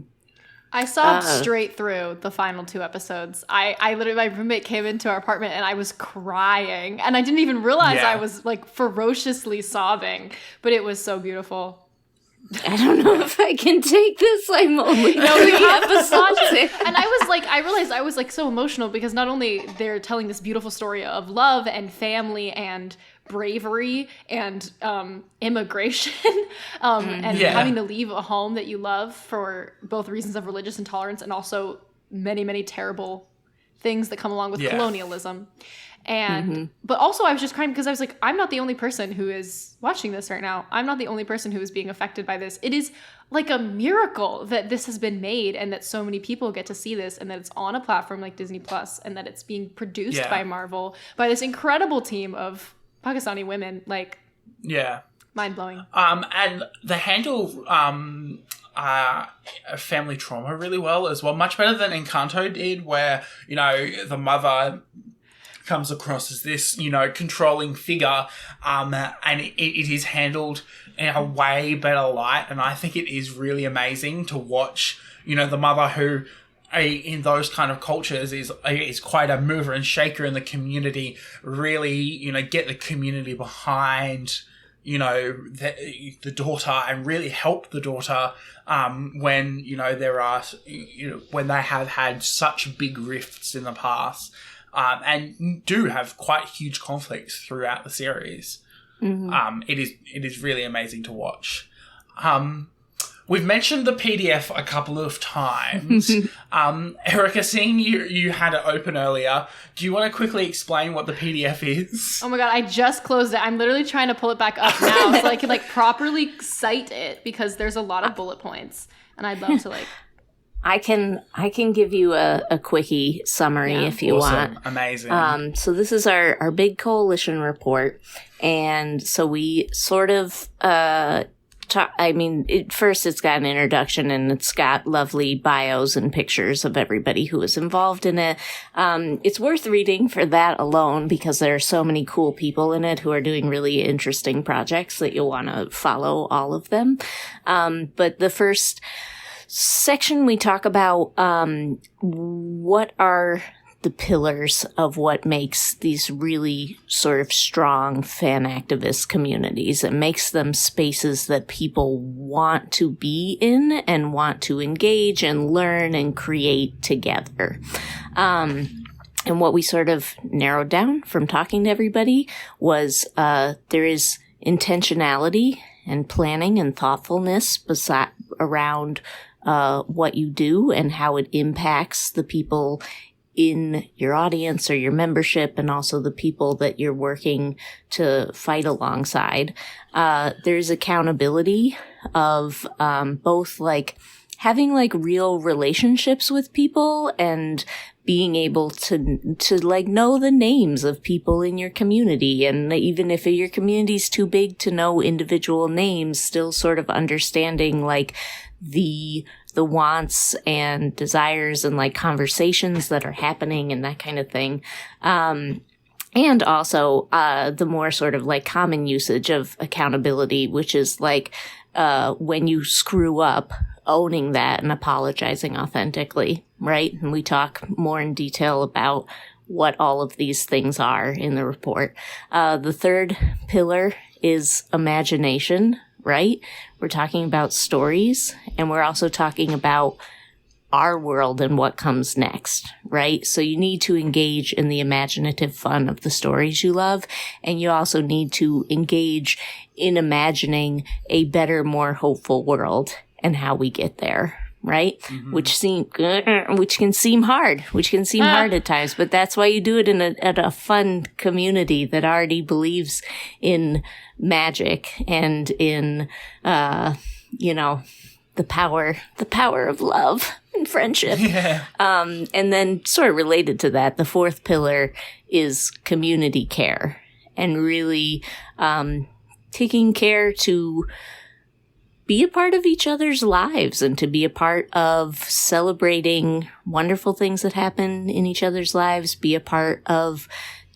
I sobbed straight through the final 2 episodes. I literally, my roommate came into our apartment and I was crying. And I didn't even realize I was, ferociously sobbing. But it was so beautiful. I don't know if I can take this. I'm only 3 episodes in. And I realized I was so emotional because not only they're telling this beautiful story of love and family and bravery and immigration and having to leave a home that you love for both reasons of religious intolerance and also many, many terrible things that come along with colonialism. And but also I was just crying because I was like, I'm not the only person who is watching this right now. I'm not the only person who is being affected by this. It is like a miracle that this has been made and that so many people get to see this and that it's on a platform like Disney Plus and that it's being produced by Marvel by this incredible team of Pakistani women. Mind blowing. And they handle family trauma really well as well, much better than Encanto did, where the mother comes across as this, controlling figure, and it is handled in a way better light. And I think it is really amazing to watch, the mother who, in those kind of cultures, is quite a mover and shaker in the community, really, get the community behind, the daughter and really help the daughter when, there are, when they have had such big rifts in the past. And do have quite huge conflicts throughout the series. Mm-hmm. It is really amazing to watch. We've mentioned the PDF a couple of times. Erica, seeing you had it open earlier, do you want to quickly explain what the PDF is? Oh my god, I just closed it. I'm literally trying to pull it back up now so I can properly cite it because there's a lot of bullet points, and I'd love to I can give you a quickie summary if you want. Amazing. So this is our big coalition report. And so we sort of, first it's got an introduction and it's got lovely bios and pictures of everybody who is involved in it. It's worth reading for that alone because there are so many cool people in it who are doing really interesting projects that you'll want to follow all of them. But the first section we talk about what are the pillars of what makes these really sort of strong fan activist communities. It makes them spaces that people want to be in and want to engage and learn and create together. And what we sort of narrowed down from talking to everybody was there is intentionality and planning and thoughtfulness around what you do and how it impacts the people in your audience or your membership and also the people that you're working to fight alongside. There's accountability of both having like real relationships with people and being able to like know the names of people in your community. And even if your community's too big to know individual names, still sort of understanding like the wants and desires and like conversations that are happening and that kind of thing. And also, the more sort of like common usage of accountability, which is like, when you screw up, owning that and apologizing authentically, right? And we talk more in detail about what all of these things are in the report. The third pillar is imagination, right? We're talking about stories, and we're also talking about our world and what comes next, right? So you need to engage in the imaginative fun of the stories you love, and you also need to engage in imagining a better, more hopeful world and how we get there, right? Mm-hmm. Which can seem hard at times, but that's why you do it at a fun community that already believes in magic and in, the power of love and friendship. Yeah. And then sort of related to that, the fourth pillar is community care, and really taking care to be a part of each other's lives and to be a part of celebrating wonderful things that happen in each other's lives, be a part of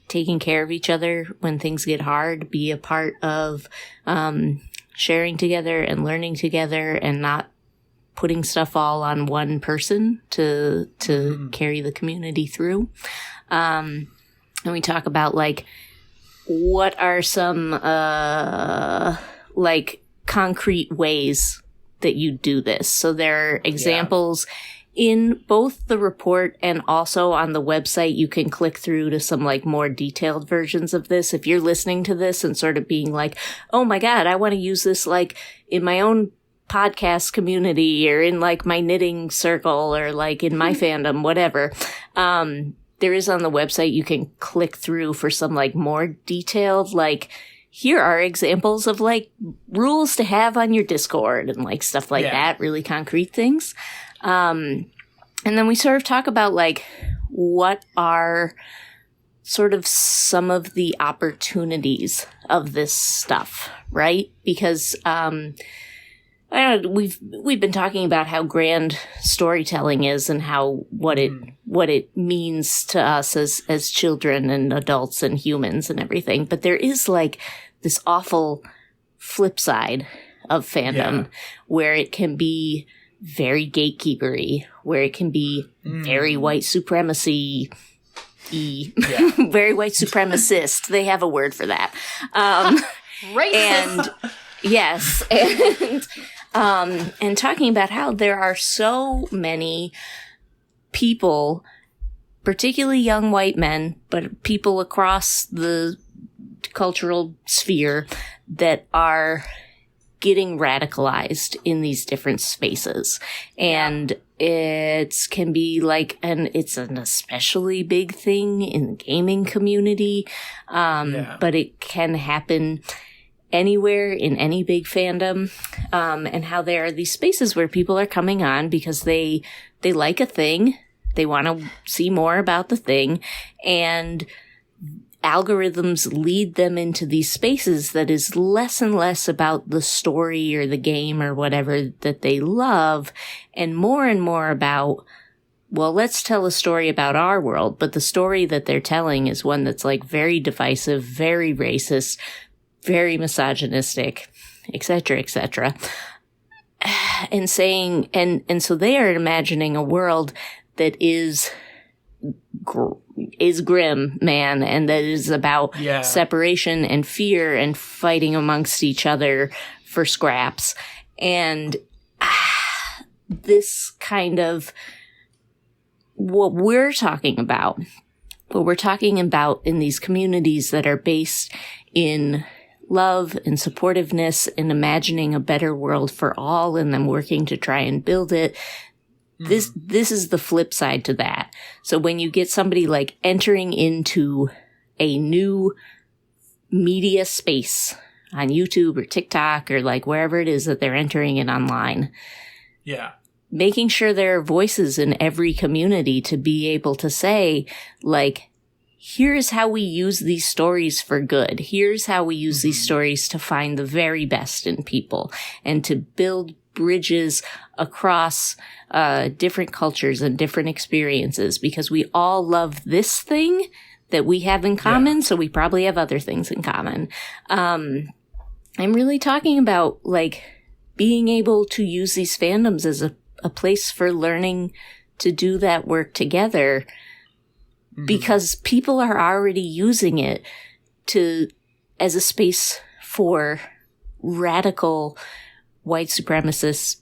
taking care of each other when things get hard, be a part of sharing together and learning together and not putting stuff all on one person to carry the community through. And we talk about like, what are some like concrete ways that you do this. So there are examples in both the report and also on the website. You can click through to some like more detailed versions of this. If you're listening to this and sort of being like, oh my God, I want to use this like in my own podcast community or in like my knitting circle or like in my fandom, whatever. There is on the website, you can click through for some like more detailed, like, here are examples of like rules to have on your Discord and like stuff like that, really concrete things. And then we sort of talk about like what are sort of some of the opportunities of this stuff, right? Because we've been talking about how grand storytelling is and how what it means to us as children and adults and humans and everything. But there is like this awful flip side of fandom where it can be very gatekeepery, where it can be very white supremacy very white supremacist. They have a word for that. Racist. And yes. And talking about how there are so many people, particularly young white men, but people across the cultural sphere that are getting radicalized in these different spaces. And it can be like, and it's an especially big thing in the gaming community. But it can happen anywhere in any big fandom. And how there are these spaces where people are coming on because they like a thing. They want to see more about the thing, and algorithms lead them into these spaces that is less and less about the story or the game or whatever that they love, and more about, well, let's tell a story about our world. But the story that they're telling is one that's like very divisive, very racist, very misogynistic, etc., etc. And saying, and so they are imagining a world that is grim, man, and that is about separation and fear and fighting amongst each other for scraps. And this kind of what we're talking about in these communities that are based in love and supportiveness and imagining a better world for all and then working to try and build it. This is the flip side to that. So when you get somebody like entering into a new media space on YouTube or TikTok or like wherever it is that they're entering it online. Yeah. making sure there are voices in every community to be able to say, like, here's how we use these stories for good. Here's how we use these stories to find the very best in people and to build bridges across different cultures and different experiences, because we all love this thing that we have in common, so we probably have other things in common. I'm really talking about, like, being able to use these fandoms as a place for learning to do that work together, because people are already using it as a space for radical white supremacist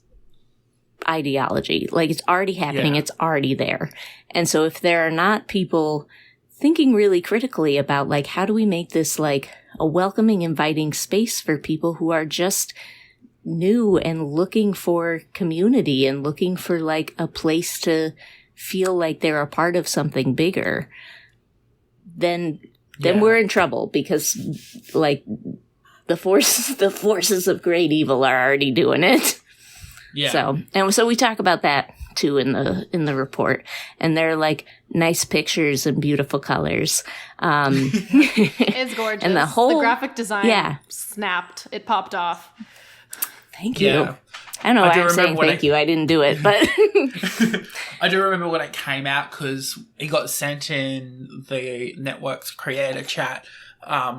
ideology. Like, it's already happening. It's already there. And so if there are not people thinking really critically about, like, how do we make this, like, a welcoming, inviting space for people who are just new and looking for community and looking for, like, a place to feel like they're a part of something bigger, then we're in trouble, because, like, the forces of great evil are already doing it. Yeah. So we talk about that too in the report, and they're, like, nice pictures and beautiful colors. It's gorgeous. And the graphic design snapped. It popped off. Thank you. Yeah. I don't know why I'm saying thank you. I didn't do it, but I do remember when it came out, because it got sent in the network's creator chat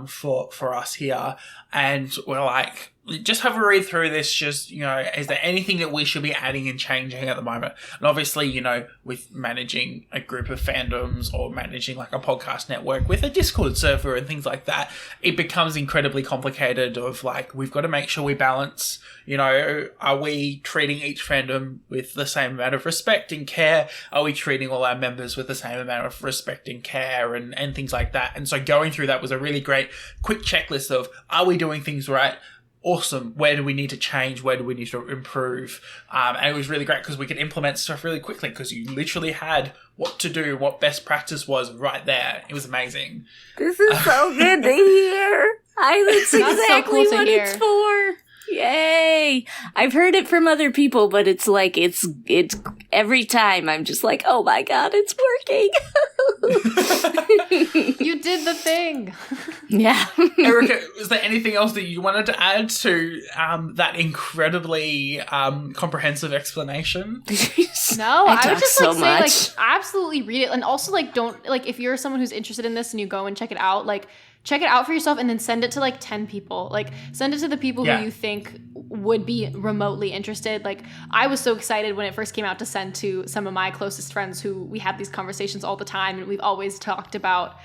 for us here, and we're like, just have a read through this. Just, you know, is there anything that we should be adding and changing at the moment? And obviously, you know, with managing a group of fandoms or managing, like, a podcast network with a Discord server and things like that, it becomes incredibly complicated of, like, we've got to make sure we balance, you know, are we treating each fandom with the same amount of respect and care? Are we treating all our members with the same amount of respect and care and things like that? And so going through that was a really great quick checklist of, are we doing things right? Awesome. Where do we need to change? Where do we need to improve? And it was really great because we could implement stuff really quickly, because you literally had what to do, what best practice was right there. It was amazing. This is so good to hear. That's exactly so cool what it's for. Yay! I've heard it from other people, but it's like, it's every time I'm just like, oh my god, it's working. You did the thing. Yeah. Erica, was there anything else that you wanted to add to that incredibly comprehensive explanation? No, I would just, like, say, like, absolutely read it. And also, like, don't, like, if you're someone who's interested in this and you go and check it out, like, check it out for yourself and then send it to, like, 10 people. Like, send it to the people who you think would be remotely interested. Like, I was so excited when it first came out to send to some of my closest friends who we have these conversations all the time, and we've always talked about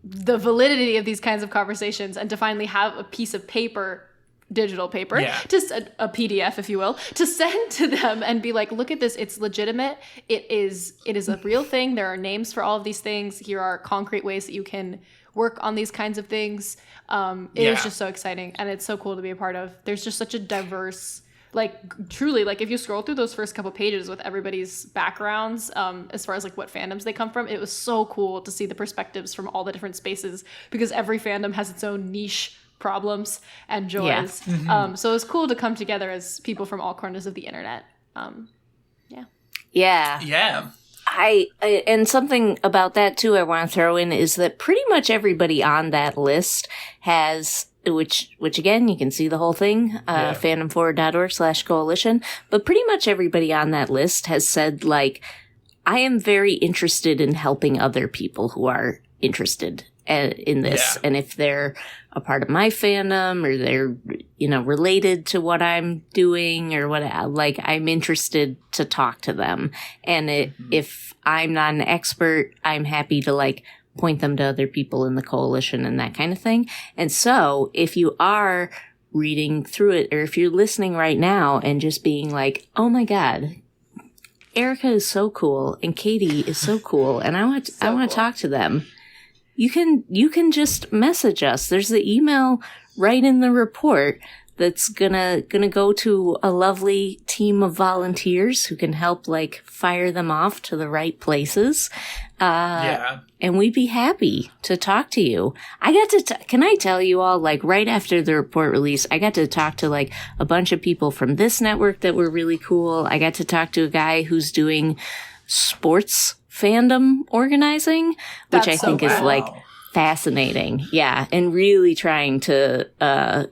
the validity of these kinds of conversations, and to finally have a piece of paper, digital paper, just a PDF, if you will, to send to them and be like, look at this, it's legitimate, it is a real thing, there are names for all of these things, here are concrete ways that you can work on these kinds of things. It is just so exciting, and it's so cool to be a part of. There's just such a diverse, like, truly, like, if you scroll through those first couple pages with everybody's backgrounds, as far as, like, what fandoms they come from, it was so cool to see the perspectives from all the different spaces, because every fandom has its own niche problems and joys. So it was cool to come together as people from all corners of the internet. Yeah. And something about that too I want to throw in is that pretty much everybody on that list has, which again, you can see the whole thing, fandomforward.org/coalition, but pretty much everybody on that list has said, like, I am very interested in helping other people who are interested in this. And if they're a part of my fandom, or they're, you know, related to what I'm doing, or what, like, I'm interested to talk to them. And if I'm not an expert, I'm happy to, like, point them to other people in the coalition and that kind of thing. And so if you are reading through it, or if you're listening right now and just being like, oh my god, Erica is so cool and Katie is so cool, and I want to talk to them, you can just message us. There's the email right in the report. that's gonna go to a lovely team of volunteers who can help like fire them off to the right places. And we'd be happy to talk to you. I got to, can I tell you all, like right after the report release, I got to talk to like a bunch of people from this network that were really cool. I got to talk to a guy who's doing sports fandom organizing, which I think is like fascinating. Yeah. And really trying to,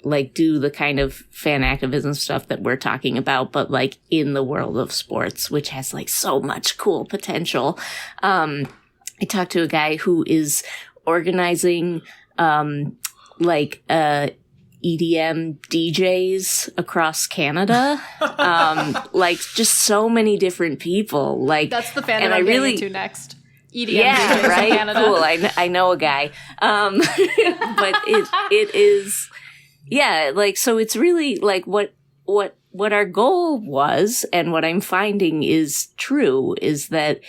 like do the kind of fan activism stuff that we're talking about, but like in the world of sports, which has like so much cool potential. I talked to a guy who is organizing, like, EDM DJs across Canada. Like just so many different people. Like that's the fandom I'm getting into next. EDM DJs right? in Canada. Cool. I know a guy. But it is, yeah, like, so it's really like what our goal was, and what I'm finding is true, is that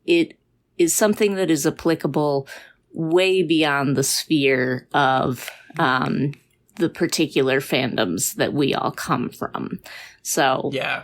it is something that is applicable way beyond the sphere of, the particular fandoms that we all come from. So yeah.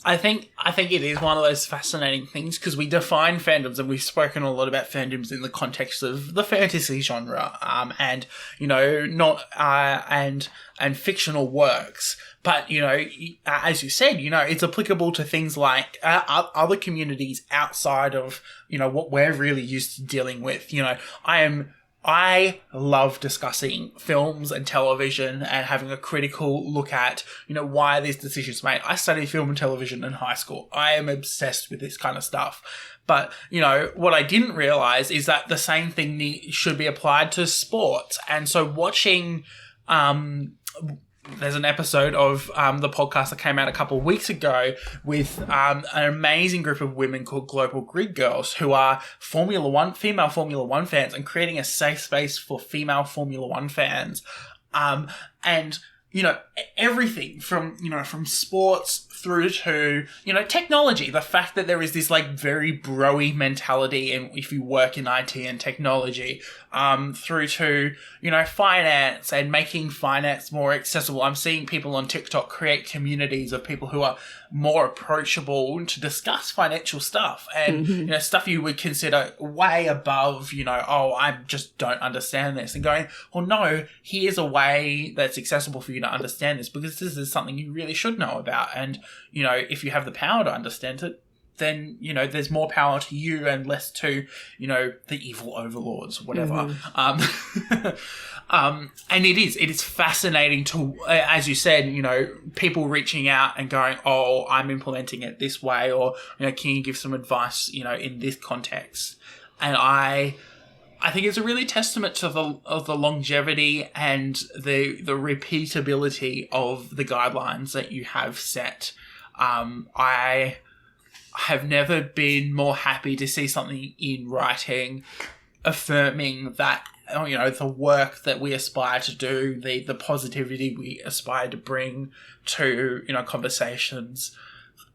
I think it is one of those fascinating things, because we define fandoms, and we've spoken a lot about fandoms in the context of the fantasy genre, and you know, not and fictional works. But, you know, as you said, you know, it's applicable to things like other communities outside of, you know, what we're really used to dealing with. You know, I love discussing films and television and having a critical look at, you know, why these decisions made. I studied film and television in high school. I am obsessed with this kind of stuff. But, you know, what I didn't realize is that the same thing should be applied to sports. And so watching, there's an episode of the podcast that came out a couple of weeks ago with an amazing group of women called Global Grid Girls, who are female Formula One fans, and creating a safe space for female Formula One fans. And, you know, everything from sports through to, you know, technology. The fact that there is this like very bro-y mentality, and if you work in IT and technology, through to, you know, finance and making finance more accessible. I'm seeing people on TikTok create communities of people who are more approachable to discuss financial stuff, and, you know, stuff you would consider way above, you know, oh, I just don't understand this, and going, well, no, here's a way that's accessible for you to understand this, because this is something you really should know about. And, you know, if you have the power to understand it, then, you know, there's more power to you and less to, you know, the evil overlords, whatever. And it is fascinating to, as you said, you know, people reaching out and going, oh, I'm implementing it this way, or, you know, can you give some advice, you know, in this context? And I think it's a really testament to the longevity and the repeatability of the guidelines that you have set. I have never been more happy to see something in writing affirming that, you know, the work that we aspire to do, the positivity we aspire to bring to, you know, conversations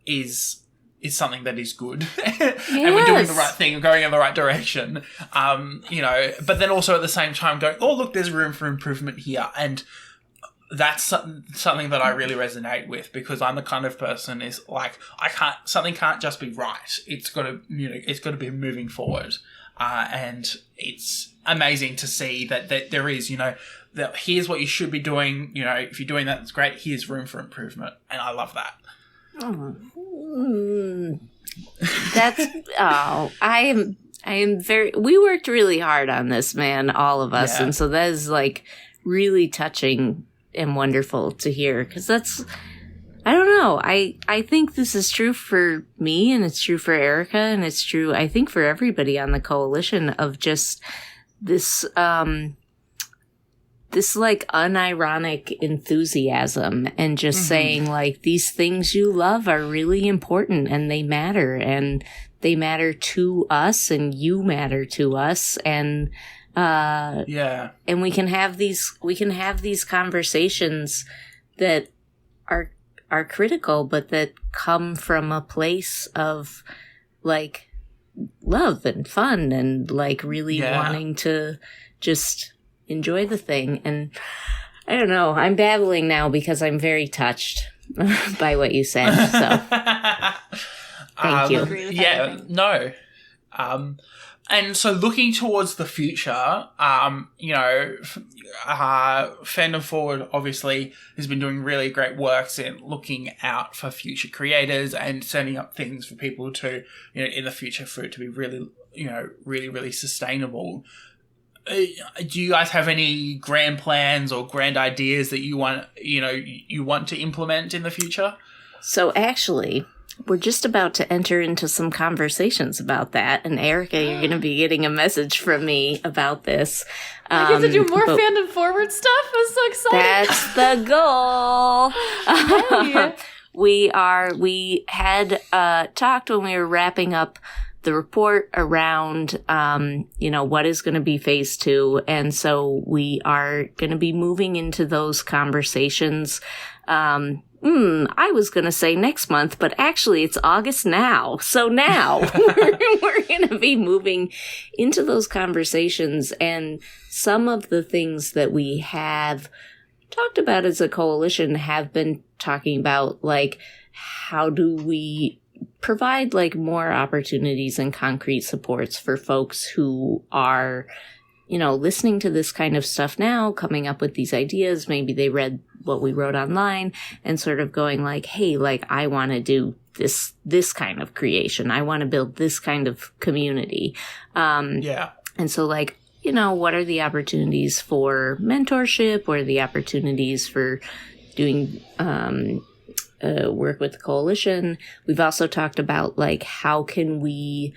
is something that is good. And we're doing the right thing, going in the right direction. You know, but then also at the same time going, oh, look, there's room for improvement here. And that's something that I really resonate with, because I'm the kind of person is like, something can't just be right. It's got to, you know, it's got to be moving forward. And it's amazing to see that there is, you know, that here's what you should be doing. You know, if you're doing that, it's great. Here's room for improvement. And I love that. I am we worked really hard on this, man, all of us. Yeah. And so that is like really touching and wonderful to hear, because that's, I don't know, I think this is true for me, and it's true for Erica, and it's true, I think, for everybody on the coalition, of just this this like unironic enthusiasm, and just saying like, these things you love are really important, and they matter to us, and you matter to us, and and we can have these conversations that are critical, but that come from a place of like love and fun, and like really wanting to just enjoy the thing. And I don't know. I'm babbling now because I'm very touched by what you said. So thank you. No. And so looking towards the future, Fandom Forward obviously has been doing really great works in looking out for future creators and setting up things for people to, in the future for it to be really, really, really sustainable. Do you guys have any grand plans or grand ideas that you want to implement in the future? So actually, we're just about to enter into some conversations about that. And Erica, you're going to be getting a message from me about this. I get to do more Fandom Forward stuff? I'm so excited. That's the goal. Hey. We had talked when we were wrapping up the report around, what is going to be phase 2. And so we are going to be moving into those conversations. I was going to say next month, but actually it's August now. So now we're going to be moving into those conversations, and some of the things that we have talked about as a coalition have been talking about, like, how do we provide like more opportunities and concrete supports for folks who are, listening to this kind of stuff now, coming up with these ideas. Maybe they read what we wrote online and sort of going like, hey, like, I want to do this kind of creation. I want to build this kind of community. And so like, what are the opportunities for mentorship? What are the opportunities for doing, work with the coalition? We've also talked about like, how can we,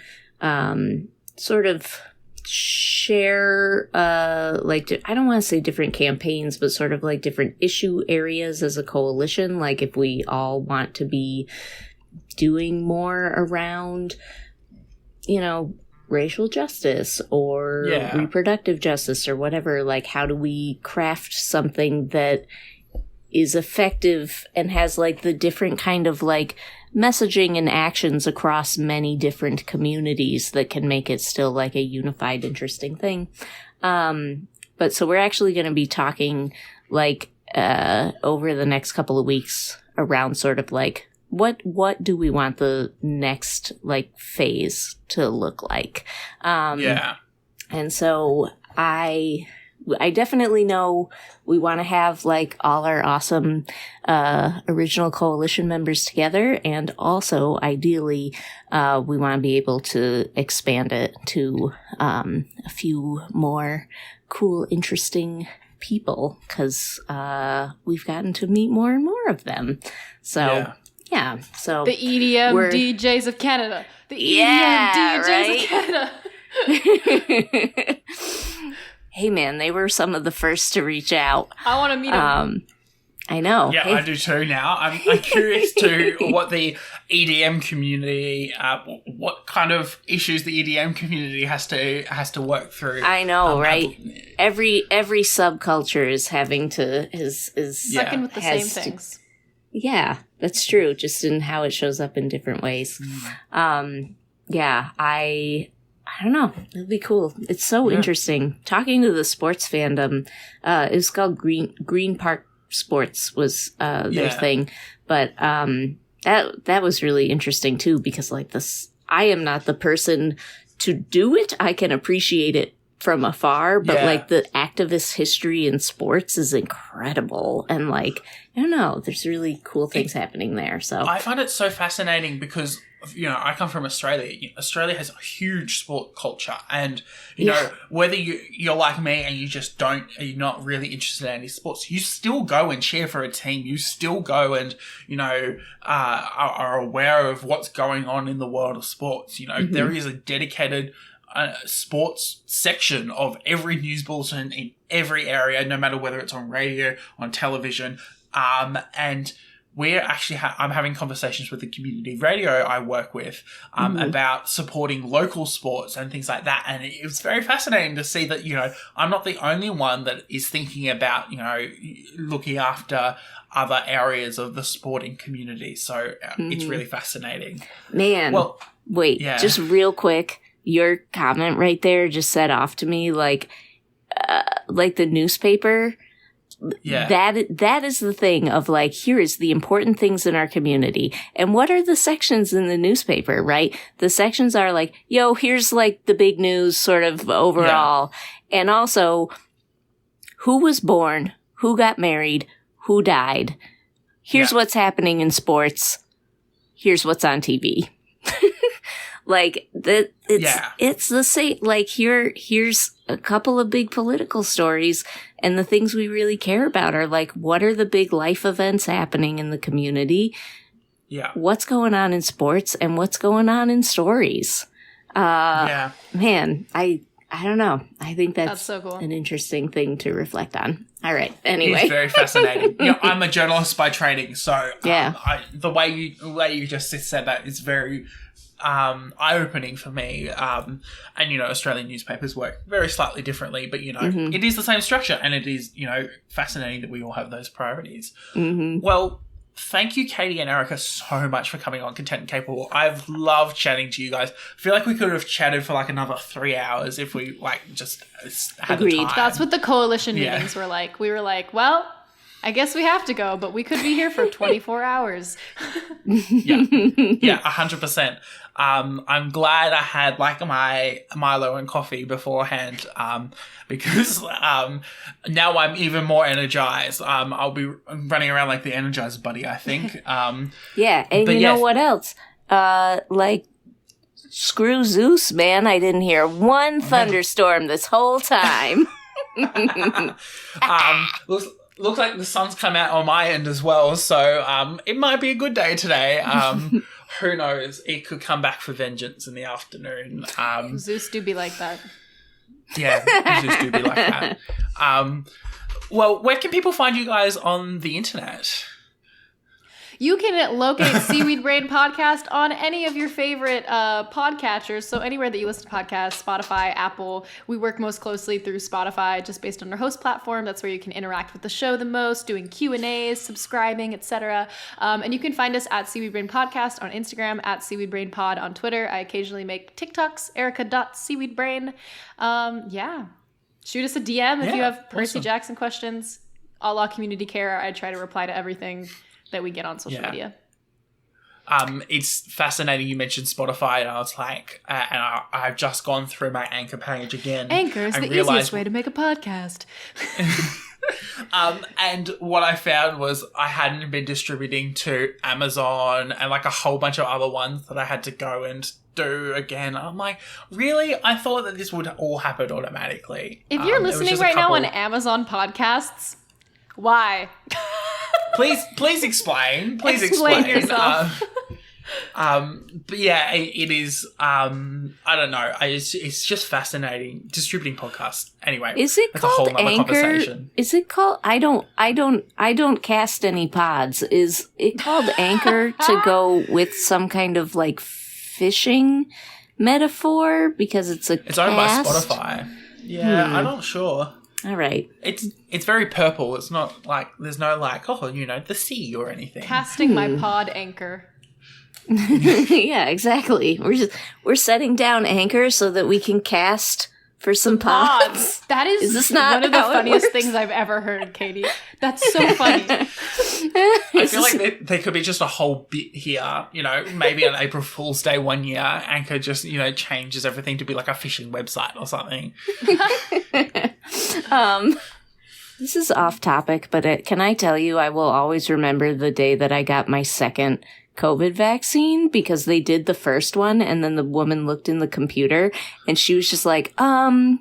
sort of share, I don't want to say different campaigns, but sort of like different issue areas as a coalition. Like if we all want to be doing more around, racial justice or reproductive justice or whatever, like how do we craft something that is effective and has like the different kind of like messaging and actions across many different communities that can make it still like a unified, interesting thing. But so we're actually going to be talking like over the next couple of weeks around sort of like what do we want the next like phase to look like? And so I definitely know we want to have like all our awesome original coalition members together, and also ideally we want to be able to expand it to a few more cool, interesting people, because we've gotten to meet more and more of them. So so the EDM DJs of Canada. The EDM DJs of Canada. Hey, man, they were some of the first to reach out. I want to meet them. I know. Yeah, I do too now. I'm curious to what the EDM community, what kind of issues the EDM community has to work through. I know, right? Every subculture is having to is sucking with the same things. Yeah, that's true. Just in how it shows up in different ways. I don't know. It'll be cool. It's so interesting. Talking to the sports fandom, it was called Green Park Sports was their thing. But that was really interesting too, because like this, I am not the person to do it. I can appreciate it from afar, but like the activist history in sports is incredible. And like, I don't know, there's really cool things happening there. So I find it so fascinating because I come from Australia. Australia has a huge sport culture, and you know, whether you're like me and you're not really interested in any sports, you still go and cheer for a team. You still go and are aware of what's going on in the world of sports. There is a dedicated sports section of every news bulletin in every area, no matter whether it's on radio, on television, and we're actually I'm having conversations with the community radio I work with about supporting local sports and things like that. And it was very fascinating to see that, I'm not the only one that is thinking about, looking after other areas of the sporting community. So it's really fascinating. Man, just real quick, your comment right there just set off to me like the newspaper. That is the thing of like, here is the important things in our community. And what are the sections in the newspaper, right? The sections are like, yo, here's like the big news sort of overall. Yeah. And also, who was born, who got married, who died. Here's what's happening in sports. Here's what's on TV. Like it's the same. Like here's a couple of big political stories, and the things we really care about are like, what are the big life events happening in the community? Yeah. What's going on in sports and what's going on in stories? Man, I don't know. I think that's so cool. An interesting thing to reflect on. All right. Anyway, it's very fascinating. I'm a journalist by training, so the way you just said that is very eye-opening for me. And Australian newspapers work very slightly differently, but it is the same structure, and it is fascinating that we all have those priorities. Well, thank you, Katie and Erica, so much for coming on Content and Capable. I've loved chatting to you guys. I feel like we could have chatted for like another 3 hours if we just had the time. That's what the coalition meetings were like. We were like, well, I guess we have to go, but we could be here for 24 hours. Yeah, 100%. I'm glad I had like my Milo and coffee beforehand, because now I'm even more energized. I'll be running around like the Energized Bunny, I think. And you know what else? Like, screw Zeus, man. I didn't hear one thunderstorm this whole time. Looks like the sun's come out on my end as well, so it might be a good day today. Who knows? It could come back for vengeance in the afternoon. Zeus do be like that. Yeah, Zeus do be like that. Well, where can people find you guys on the internet? You can locate Seaweed Brain Podcast on any of your favorite podcatchers. So anywhere that you listen to podcasts, Spotify, Apple. We work most closely through Spotify, just based on our host platform. That's where you can interact with the show the most, doing Q&As, subscribing, etc. And you can find us at Seaweed Brain Podcast on Instagram, at Seaweed Brain Pod on Twitter. I occasionally make TikToks, erica.seaweedbrain. Shoot us a DM if you have Percy Jackson questions. A la community care, I try to reply to everything that we get on social media. It's fascinating you mentioned Spotify, and I was like, and I've just gone through my Anchor page again. Anchor is the easiest way to make a podcast. And what I found was I hadn't been distributing to Amazon and like a whole bunch of other ones that I had to go and do again. I'm like, really? I thought that this would all happen automatically. If you're listening right now on Amazon Podcasts, why? Please explain. Please explain yourself. But yeah, it is. I don't know. It's just fascinating distributing podcasts. Anyway, is it called Anchor? Is it called? I don't cast any pods. Is it called Anchor to go with some kind of like fishing metaphor because it's owned by Spotify. Yeah, I'm not sure. All right. It's very purple. It's not like there's no like the sea or anything. Casting my pod anchor. Yeah, exactly. We're setting down Anchor so that we can cast for some pods. That is this not one of the funniest things I've ever heard, Katie. That's so funny. I feel like there could be just a whole bit here, maybe on April Fool's Day one year, Anchor just, changes everything to be like a fishing website or something. This is off topic, but can I tell you, I will always remember the day that I got my second COVID vaccine, because they did the first one and then the woman looked in the computer and she was just like, I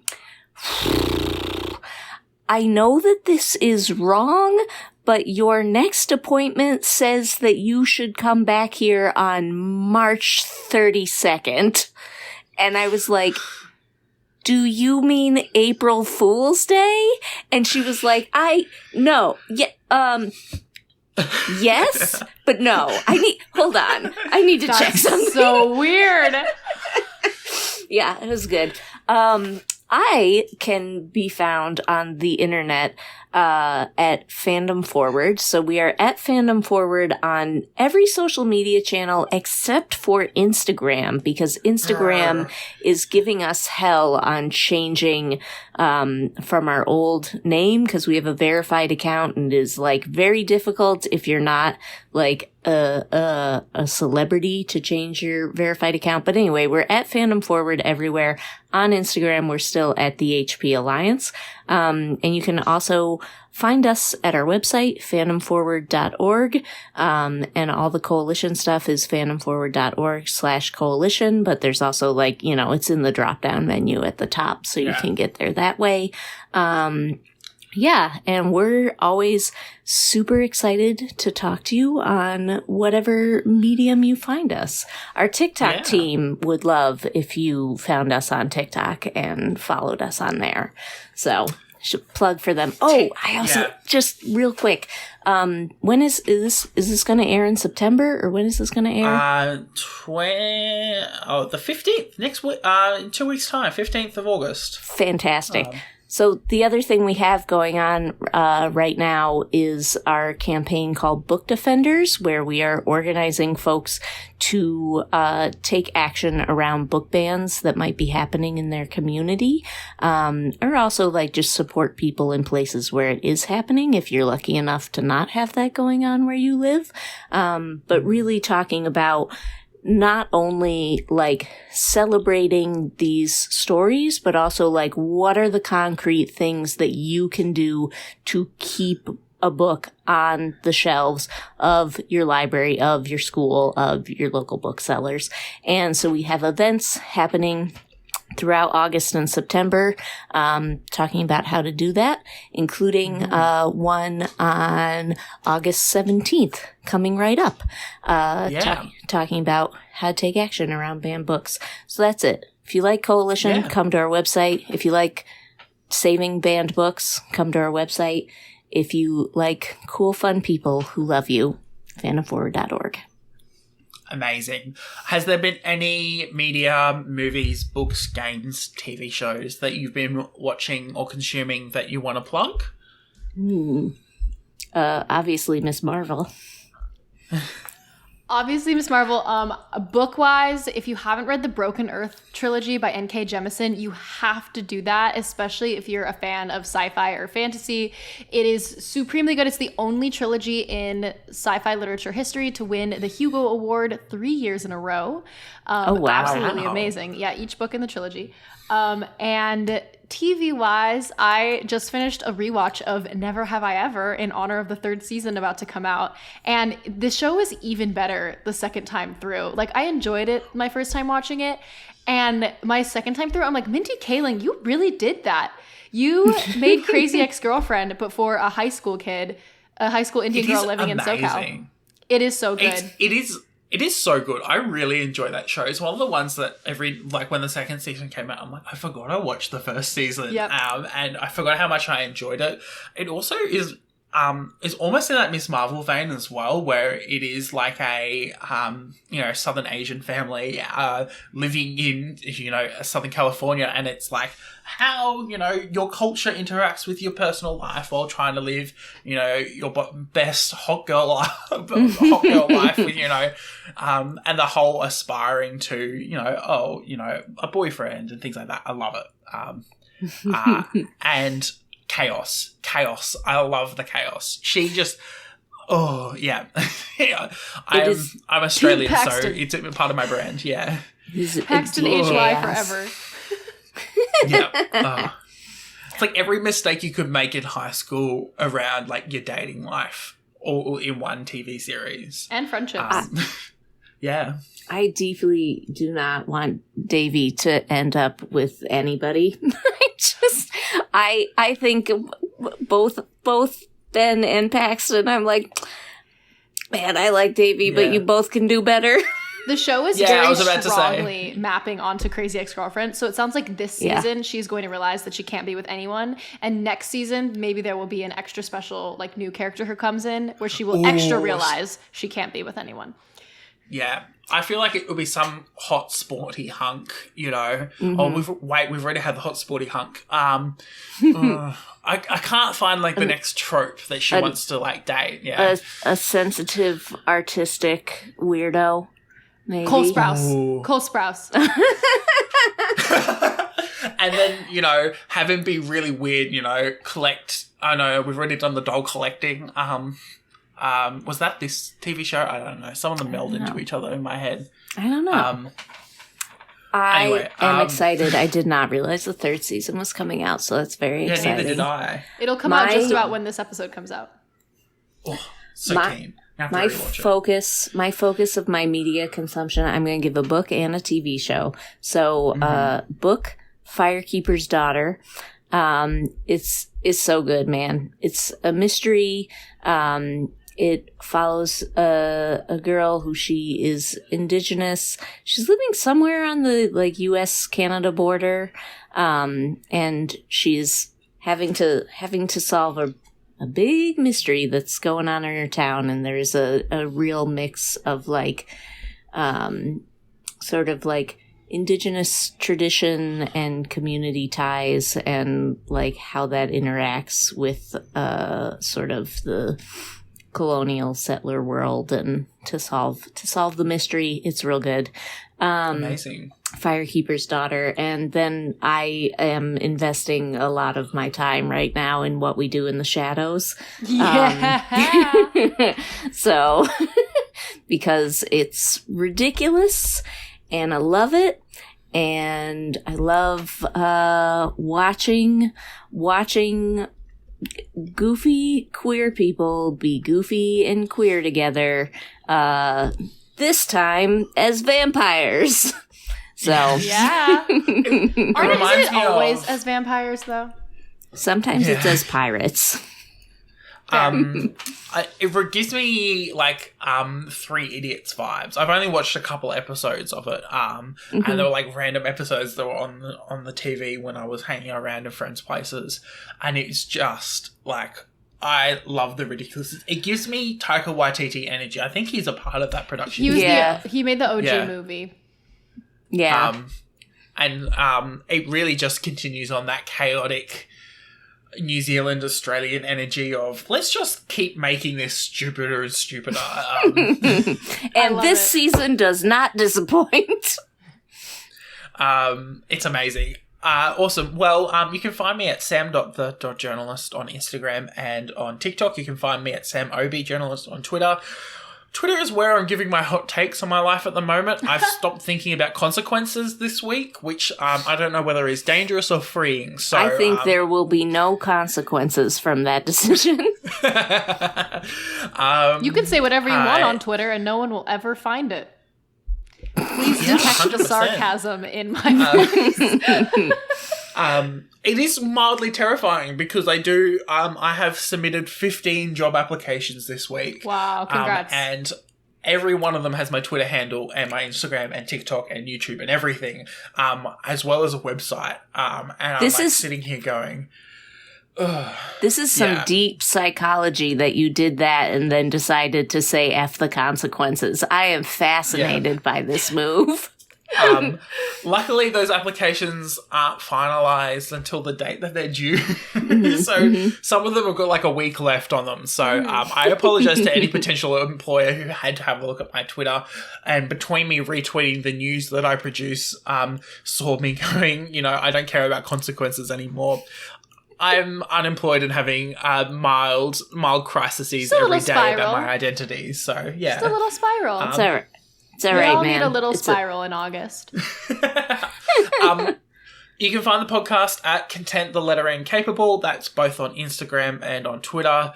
know that this is wrong, but your next appointment says that you should come back here on March 32nd. And I was like, do you mean April Fool's Day? And she was like, yes, but no. Hold on. I need to check something. So weird. Yeah, it was good. I can be found on the internet at Fandom Forward. So we are at Fandom Forward on every social media channel except for Instagram, because Instagram is giving us hell on changing from our old name, because we have a verified account, and it is like very difficult if you're not like a celebrity to change your verified account. But anyway, we're at Fandom Forward everywhere. On Instagram, we're still at the HP Alliance. And you can also find us at our website, fandomforward.org. And all the coalition stuff is fandomforward.org/coalition. But there's also like, you know, it's in the drop-down menu at the top, so you can get there that way. Yeah, and we're always super excited to talk to you on whatever medium you find us. Our TikTok team would love if you found us on TikTok and followed us on there. So, should plug for them. Oh, I also, just real quick, when is this going to air in September, or when is this going to air? The 15th, next week, in 2 weeks' time, 15th of August. Fantastic. So the other thing we have going on right now is our campaign called Book Defenders, where we are organizing folks to take action around book bans that might be happening in their community, or also like just support people in places where it is happening if you're lucky enough to not have that going on where you live. But really talking about not only like celebrating these stories, but also like what are the concrete things that you can do to keep a book on the shelves of your library, of your school, of your local booksellers. And so we have events happening throughout August and September, talking about how to do that, including one on August 17th coming right up, talking about how to take action around banned books. So that's it. If you like Coalition, come to our website. If you like saving banned books, come to our website. If you like cool, fun people who love you, fandomforward.org. Amazing. Has there been any media, movies, books, games, TV shows that you've been watching or consuming that you want to plug? Obviously Miss Marvel. Obviously, Miss Marvel. Book-wise, if you haven't read the Broken Earth trilogy by N.K. Jemisin, you have to do that, especially if you're a fan of sci-fi or fantasy. It is supremely good. It's the only trilogy in sci-fi literature history to win the Hugo Award 3 years in a row. Oh, wow. Absolutely amazing. Yeah, each book in the trilogy. And TV-wise, I just finished a rewatch of Never Have I Ever in honor of the 3rd season about to come out. And the show is even better the second time through. Like, I enjoyed it my first time watching it. And my second time through, I'm like, Mindy Kaling, you really did that. You made Crazy Ex-Girlfriend, but for a high school kid, a high school Indian girl living in SoCal. It is so good. It is so good. I really enjoy that show. It's one of the ones that when the second season came out, I'm like, I forgot I watched the first season. Yep. And I forgot how much I enjoyed it. It also is almost in that Miss Marvel vein as well, where it is like a, Southern Asian family living in, Southern California, and it's like how, your culture interacts with your personal life while trying to live, your best hot girl life with, and the whole aspiring to, a boyfriend and things like that. I love it. And chaos. I love the chaos. She just, I'm Australian, so it's part of my brand. Yeah, Paxton HY forever. Yeah. It's like every mistake you could make in high school around like your dating life, all in one TV series and friendships. Yeah. I deeply do not want Davy to end up with anybody. I think both Ben and Paxton, I'm like, man, I like Davy, but you both can do better. The show is very strongly mapping onto Crazy Ex-Girlfriend. So it sounds like this season she's going to realize that she can't be with anyone. And next season, maybe there will be an extra special, like, new character who comes in where she will extra realize she can't be with anyone. Yeah. I feel like it would be some hot sporty hunk, you know. Oh, we've already had the hot sporty hunk. I can't find like the next trope that she wants to like date. Yeah, a sensitive, artistic weirdo. Maybe. Cole Sprouse. And then, you know, have him be really weird, you know, collect. I know we've already done the doll collecting. Was that this TV show? I don't know. Some of them meld into each other in my head. I don't know. I am excited. I did not realize the third season was coming out, so that's very exciting. Neither did I. It'll come out just about when this episode comes out. Oh, so keen. My focus of my media consumption, I'm going to give a book and a TV show. So, book, Firekeeper's Daughter. It's so good, man. It's a mystery. It follows a girl who she is indigenous. She's living somewhere on the like U.S.-Canada border, and she's having to solve a big mystery that's going on in her town. And there's a real mix of like, sort of like indigenous tradition and community ties, and like how that interacts with sort of the colonial settler world, and to solve the mystery. It's real good. Amazing. Firekeeper's Daughter. And then I am investing a lot of my time right now in What We Do in the Shadows. Yeah. So, because it's ridiculous and I love it. And I love watching goofy queer people be goofy and queer together, this time as vampires. So yeah. Isn't it always as vampires though? Sometimes it's as pirates. It gives me like 3 Idiots vibes. I've only watched a couple episodes of it, and there were like random episodes that were on the TV when I was hanging around in friends' places, and it's just like, I love the ridiculous. It gives me Taika Waititi energy. I think he's a part of that production. He made the OG movie. Yeah, and it really just continues on that chaotic New Zealand Australian energy of let's just keep making this stupider and stupider. And this season does not disappoint. It's amazing. Awesome. Well, you can find me at sam.the.journalist on Instagram, and on TikTok you can find me at samobjournalist on Twitter. Twitter is where I'm giving my hot takes on my life at the moment. I've stopped thinking about consequences this week, which I don't know whether is dangerous or freeing. So I think there will be no consequences from that decision. You can say whatever you want on Twitter and no one will ever find it. Please detect the sarcasm in my voice. It is mildly terrifying because I have submitted 15 job applications this week. Wow, congrats. And every one of them has my Twitter handle and my Instagram and TikTok and YouTube and everything, as well as a website. And I'm sitting here going, ugh. This is some deep psychology that you did that and then decided to say F the consequences. I am fascinated by this move. Luckily, those applications aren't finalised until the date that they're due. So some of them have got like a week left on them. So I apologise to any potential employer who had to have a look at my Twitter. And between me retweeting the news that I produce, saw me going, I don't care about consequences anymore. I'm unemployed and having mild crises every day about my identity. So, yeah. Just a little spiral. It's all right. It's all right, man. We all need a little spiral in August. You can find the podcast at Content the Letter N Capable. That's both on Instagram and on Twitter.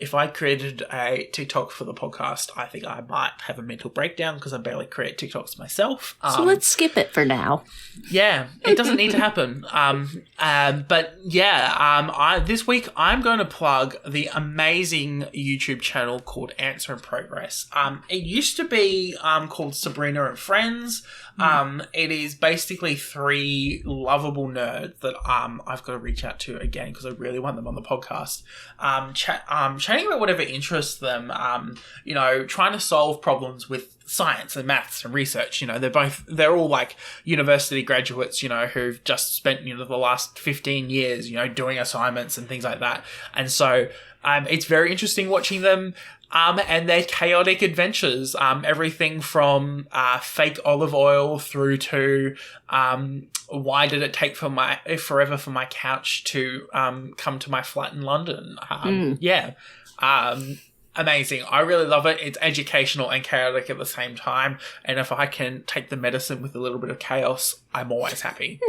If I created a TikTok for the podcast, I think I might have a mental breakdown because I barely create TikToks myself. So let's skip it for now. Yeah, it doesn't need to happen. But yeah, this week I'm going to plug the amazing YouTube channel called Answer in Progress. It used to be called Sabrina and Friends. It is basically 3 lovable nerds that I've got to reach out to again because I really want them on the podcast. Chatting about whatever interests them, trying to solve problems with science and maths and research. They're all like university graduates, who've just spent, the last 15 years, doing assignments and things like that. And so it's very interesting watching them and their chaotic adventures. Everything from fake olive oil through to why did it take forever for my couch to come to my flat in London. Amazing. I really love it. It's educational and chaotic at the same time. And if I can take the medicine with a little bit of chaos, I'm always happy.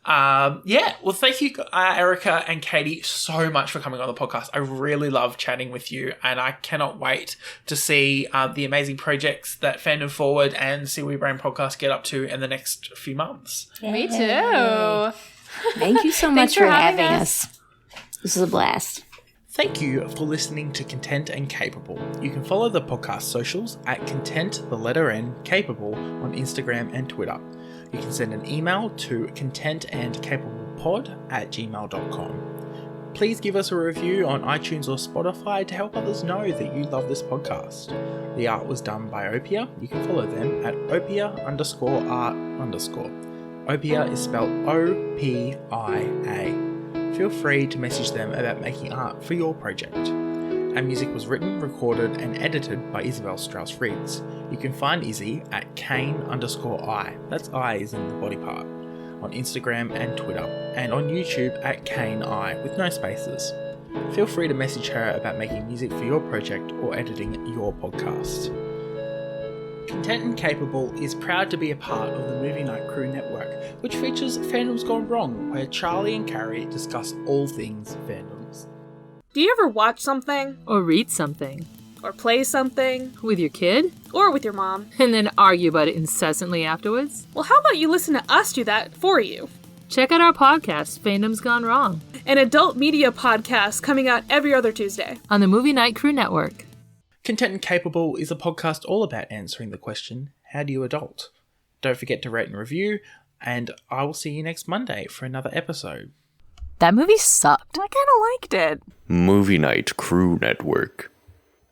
Well, thank you, Erica and Katie, so much for coming on the podcast. I really love chatting with you, and I cannot wait to see the amazing projects that Fandom Forward and Seaweed Brain podcast get up to in the next few months. Yay. Me too. Thank you so much for having us. This is a blast. Thank you for listening to Content and Capable. You can follow the podcast socials at Content, the letter N, Capable on Instagram and Twitter. You can send an email to contentandcapablepod@gmail.com. Please give us a review on iTunes or Spotify to help others know that you love this podcast. The art was done by Opia. You can follow them at opia_art_. Opia is spelled O-P-I-A. Feel free to message them about making art for your project. Our music was written, recorded, and edited by Isabel Strauss-Riggs. You can find Izzy at Kane_I, that's I is in the body part, on Instagram and Twitter, and on YouTube at KaneI with no spaces. Feel free to message her about making music for your project or editing your podcast. Content and Capable is proud to be a part of the Movie Night Crew Network, which features Fandom's Gone Wrong, where Charlie and Carrie discuss all things fandoms. Do you ever watch something? Or read something? Or play something? With your kid? Or with your mom? And then argue about it incessantly afterwards? Well, how about you listen to us do that for you? Check out our podcast, Fandom's Gone Wrong. An adult media podcast coming out every other Tuesday. On the Movie Night Crew Network. Content and Capable is a podcast all about answering the question, how do you adult? Don't forget to rate and review, and I will see you next Monday for another episode. That movie sucked. I kind of liked it. Movie Night Crew Network.